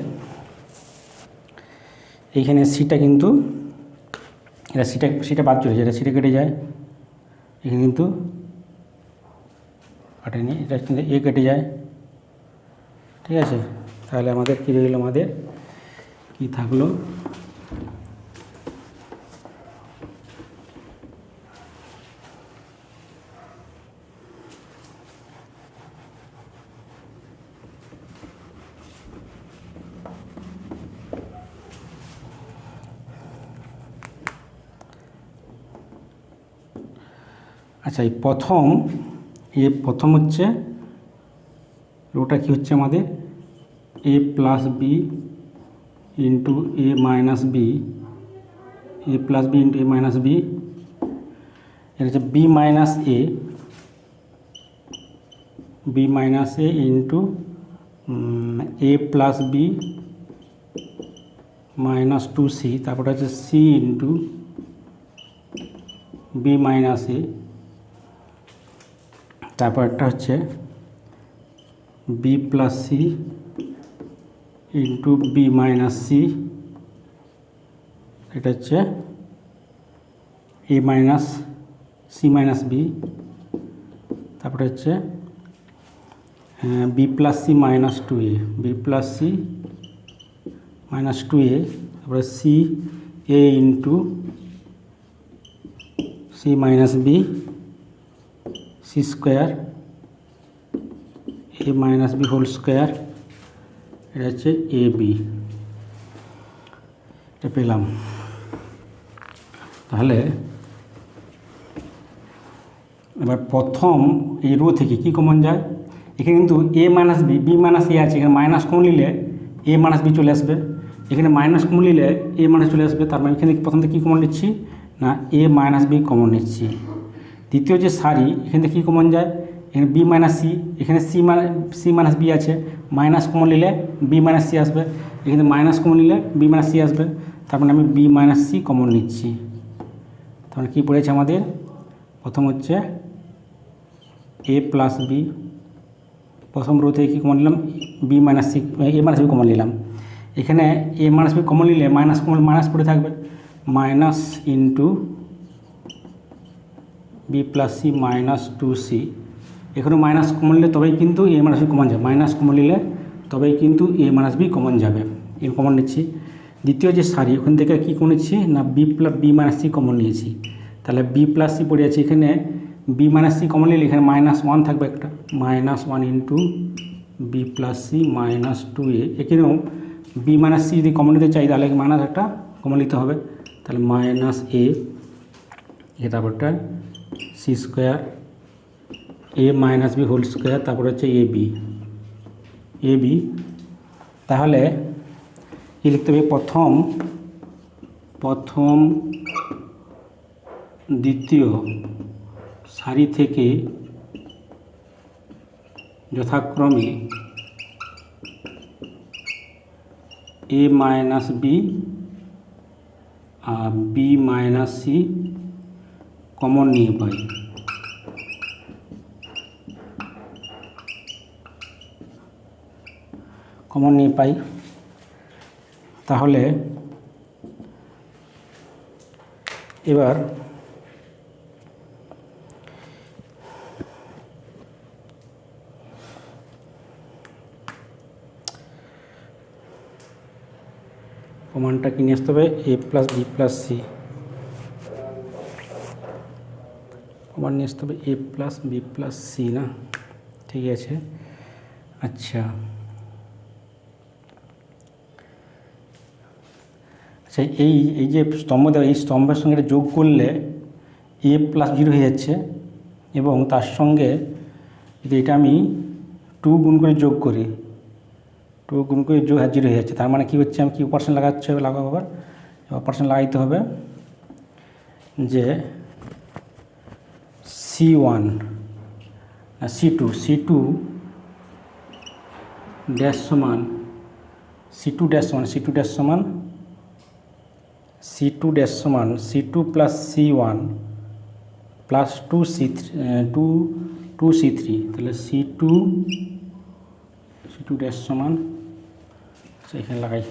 এইখানে সিটা কিন্তু এটা সিটা বাদ চলে যায়, এটা সিটা কেটে যায়, এখানে কিন্তু কাটেনি, এটা কিন্তু এ কেটে যায়, ঠিক আছে। তাহলে আমাদের কী রইল, আমাদের কী থাকলো, আচ্ছা এই প্রথম হচ্ছে রোটা কী হচ্ছে আমাদের এ plus B into A minus b, a plus B into A minus b, এটা হচ্ছে বি মাইনাস এ ইন্টু এ প্লাস বি মাইনাস 2c, তারপরে হচ্ছে c into B minus a, তারপরটা হচ্ছে b plus C into B minus c, এটা হচ্ছে a minus C minus b, তারপরে হচ্ছে b plus C minus 2a, b plus C minus 2a, তারপরে c a into C minus B, C square A minus B whole square, এটা হচ্ছে A B, এটা পেলাম। তাহলে এবার প্রথম এই রো থেকে কী কমন যায়, এখানে কিন্তু a minus B, B minus এ আছে, এখানে মাইনাস কমন নিলে এ মাইনাস বি চলে আসবে, এখানে মাইনাস কমন নিলে এ মাইনাস চলে আসবে, তার মানে এখানে প্রথম থেকে কী কমন নিচ্ছি না এ মাইনাস বি কমন নিচ্ছি। দ্বিতীয় যে সারি, এখান থেকে কী কমন যায়, এখানে বি মাইনাস সি, এখানে সি মাইনাস বি আছে, মাইনাস কমন নিলে বি মাইনাস সি আসবে, এখানে মাইনাস কমন নিলে বি মাইনাস সি আসবে, তার মানে আমি বি মাইনাস সি কমন নিচ্ছি। তাহলে কী পড়েছে আমাদের, প্রথম হচ্ছে এ প্লাস বি, প্রথম রো থেকে কী কমন নিলাম b minus C, a minus b common নিলাম, এখানে এ মাইনাস বি কমন নিলে মাইনাস কমন মাইনাস পড়ে থাকবে, minus into b plus C minus 2c, এখানে মাইনাস কমন নিলে তবেই কিন্তু এ মাইনাস বি কমন যাবে, মাইনাস কমন নিলে তবেই কিন্তু এ মাইনাস বি কমন যাবে, এ কমন নিচ্ছি। দ্বিতীয় যে সারি, ওখান থেকে কী কমন নিচ্ছি না বি মাইনাস সি কমন নিয়েছি, তাহলে বি প্লাস সি পড়ে আছে, এখানে বি মাইনাস সি কমন নিলে এখানে -1 থাকবে একটা, -1 into b plus C minus 2a, এখানেও বি মাইনাস সি যদি কমন নিতে চাই তাহলে মাইনাস একটা কমন নিতে হবে, তাহলে মাইনাস এ, তারপরটা C square A minus B whole square, তারপরে হচ্ছে এ বি। তাহলে কি লিখতে হবে, প্রথম দ্বিতীয় সারি থেকে যথাক্রমে এ মাইনাস বি আর বি মাইনাস সি কমন নিয়ে পাই, তাহলে এবার প্রমাণটা কি নিয়ে আসতে হবে, এ প্লাস বি প্লাস সি, প্রমাণ নিয়ে আসতে হবে এ প্লাস বি প্লাস সি, না ঠিক আছে। আচ্ছা আচ্ছা এই যে স্তম্ভ দেওয়া, এই স্তম্ভের সঙ্গে এটা যোগ করলে এ প্লাস 0 হয়ে যাচ্ছে, এবং তার সঙ্গে যদি এটা আমি 2 গুণ করে যোগ করি, 2 গুণ করে যোগ 0 হয়ে যাচ্ছে, তার মানে কী হচ্ছে, আমি কি অপারেশন লাগাবো, আবার অপারেশন লাগাইতে হবে, যে C1 C2 ড্যাশ সমান C2 ড্যাশ সমান C2 plus C1 plus 2C3 তাহলে C2 ড্যাশ সমান, এখানে লাগাই,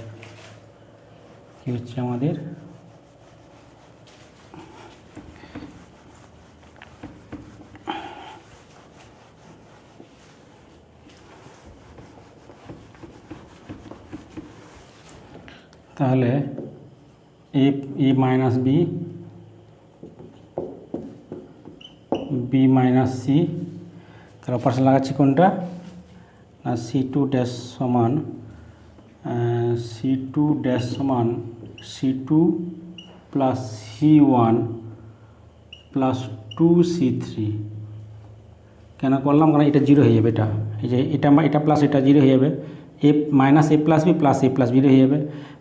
কি হচ্ছে আমাদের তাহলে a minus b minus c, তাহলে অপারেশন লাগাচ্ছি কোনটা না C2 ড্যাশ সমান C2 plus C1 plus 2C3। কেন করলাম, কারণ এটা জিরো হয়ে যাবে, এই যে এটা প্লাস এটা জিরো হয়ে যাবে, a minus a plus b plus a plus zero হয়ে যাবে,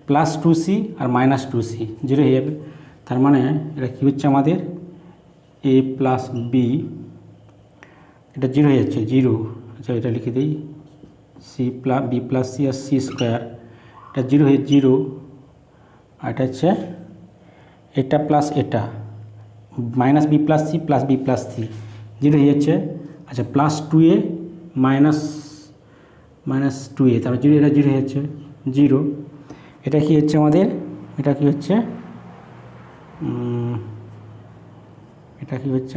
প্লাস 2c আর মাইনাস 2c জিরো হয়ে যাবে। তার মানে এটা কী হচ্ছে আমাদের a প্লাস b, এটা জিরো হয়ে যাচ্ছে, জিরো। আচ্ছা এটা লিখে দিই c plus b plus c আর c স্কোয়ার, এটা জিরো হয়ে জিরো, আর এটা হচ্ছে এটা প্লাস এটা minus b plus c plus b plus c zero হয়ে যাচ্ছে। আচ্ছা প্লাস 2a মাইনাস 2a, তারপর জিরো, এটা জিরো হয়ে যাচ্ছে জিরো। এটা কি হচ্ছে আমাদের, এটা কি হচ্ছে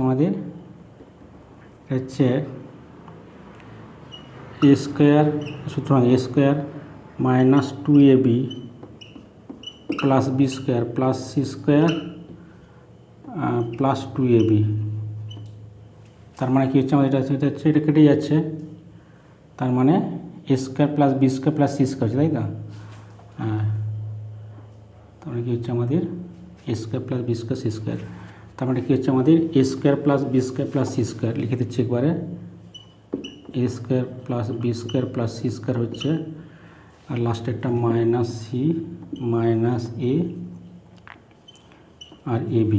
আমাদের, এটা হচ্ছে a স্কোয়ার, সুতরাং a square minus 2ab plus b square plus c square plus 2ab। তার মানে কি হচ্ছে আমাদের, এটা হচ্ছে এটা কেটে যাচ্ছে, তার মানে a square plus b square plus c square, তাই তো? হ্যাঁ, তার মানে কী হচ্ছে আমাদের a square plus b square c square, তার মানে কী হচ্ছে আমাদের a square plus b square plus c square, লিখে দিচ্ছি একবারে a square plus b square plus c square হচ্ছে, আর লাস্টে একটা মাইনাস c মাইনাস a আর ab।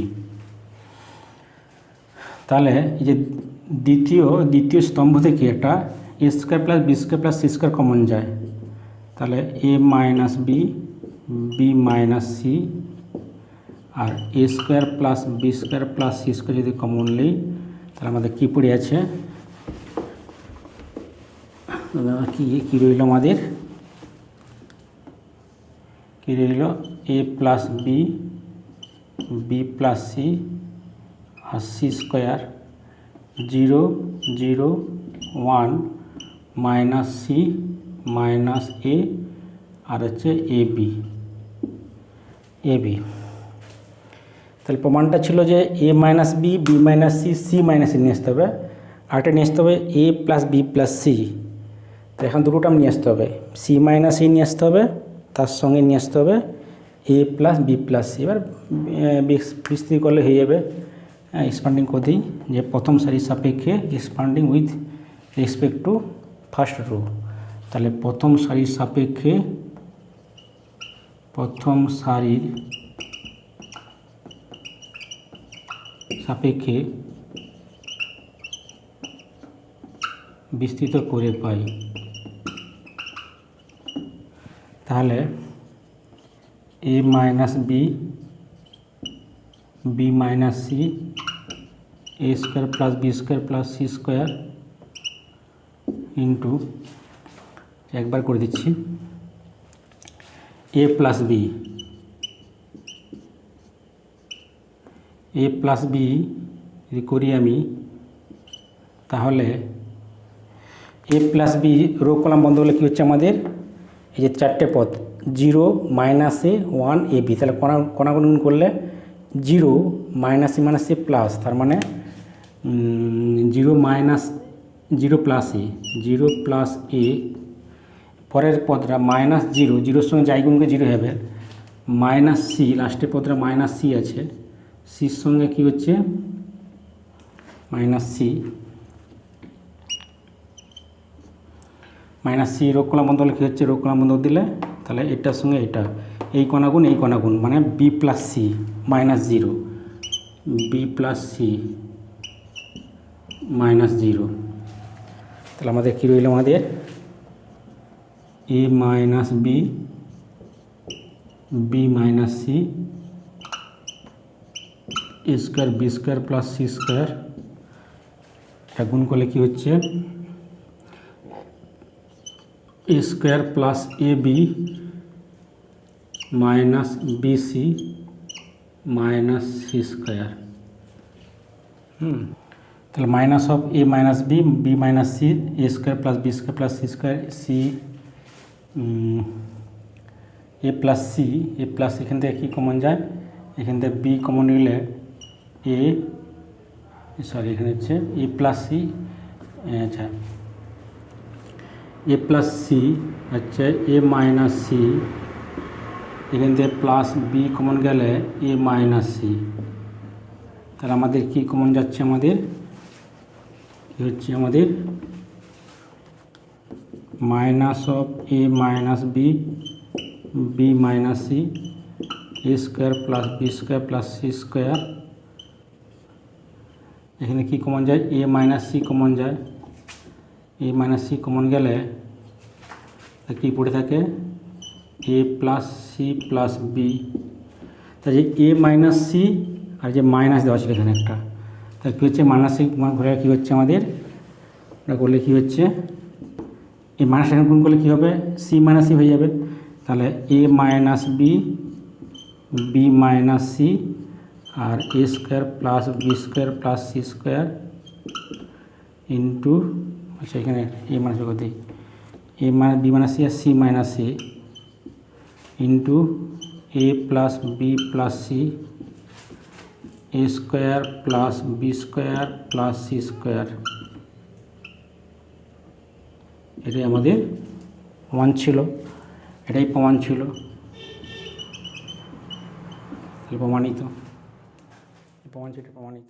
তাহলে এই যে দ্বিতীয় স্তম্ভ থেকে একটা a square plus b square plus c square common যায়, তাহলে a minus b minus c আর a square plus b square plus c square যদি কমন নিই, তাহলে আমাদের কী পড়ে আছে, কি রইল আমাদের, কি রইল a plus b plus c আর c square 0 0 1 minus c minus a আর হচ্ছে ab। তাহলে প্রমাণটা ছিল যে a minus b minus c c minus a নিয়ে আসতে হবে, আর একটা নিয়ে আসতে হবে a plus b plus c। তো এখন দুটো টার্ম নিয়ে আসতে হবে, c মাইনাস a নিয়ে আসতে হবে, তার সঙ্গে নিয়ে আসতে হবে a plus b plus c। এবার বিস্তৃত করলে হয়ে যাবে, এক্সপান্ডিং করে দিই যে প্রথম সারির সাপেক্ষে expanding with respect to first row. তাহলে প্রথম সারির সাপেক্ষে বিস্তৃত করে পাই, তাহলে a minus b minus c a square plus b square plus c square into, একবার করে দিচ্ছি a প্লাস b যদি করি আমি, তাহলে a plus b rho column বন্ধ হলে কী হচ্ছে আমাদের, এই যে চারটে পদ 0 মাইনাস a 1 ab, তাহলে কোনাগুণ করলে 0 minus a minus a plus, তার মানে 0 minus 0 plus a 0 plus a, পরের পদটা মাইনাস 0 0-র সঙ্গে যাই গুণকে 0 হবে, মাইনাস c, লাস্টের পদটা মাইনাস c আছে, সির সঙ্গে কী হচ্ছে মাইনাস c রোগ কলাম বন্ধ হলে কী হচ্ছে, রোগ কলাম বন্ধ দিলে তাহলে এটার সঙ্গে এটা, এই কণাগুণ মানে b plus c minus 0 b plus c -0। তাহলে আমাদের কী রইল, আমাদের a minus B, B minus C, A square B square plus C square. এটা গুণ করলে কী হচ্ছে, A square plus A B minus B C minus C square. তাহলে minus of A minus B, B minus C, A square plus B square plus C square, C A plus C, A plus এখান থেকে কী common যায়, এখান থেকে B common নিলে এ, sorry এখানে হচ্ছে এ প্লাস সি, আচ্ছা এ প্লাস সি হচ্ছে এ মাইনাস সি, এখান থেকে প্লাস বি কমন গেলে এ মাইনাস সি। তাহলে আমাদের কি কমন যাচ্ছে, আমাদের কি হচ্ছে, আমাদের minus of A minus B, B minus C, A square plus B square plus C square. এখানে কি কমন যায়, এ মাইনাস সি কমন যায়, এ মাইনাস সি কমন গেলে কি পড়ে থাকে, এ প্লাস সি প্লাস বি। তাই যে এ মাইনাস সি আর যে মাইনাস দেওয়া ছিল এখানে একটা, তাহলে কী হচ্ছে, মাইনাস সি ঘুরে কী হচ্ছে, আমাদের এটা করলে কী হচ্ছে, এই মাইনাস এখানে গুণ করলে কী হবে, সি মাইনাস সি হয়ে যাবে। তাহলে A minus B, B minus C আর A square plus B square plus C square into, আচ্ছা এখানে এ মাইনাস করে দিই, A minus B minus C আর সি মাইনাস সি ইন্টু এ প্লাস বি প্লাস সি, এ square plus B square plus C square. এটাই আমাদের প্রমাণ ছিল, এটাই প্রমাণ ছিল, প্রমাণিত, প্রমাণ সেটা প্রমাণিত।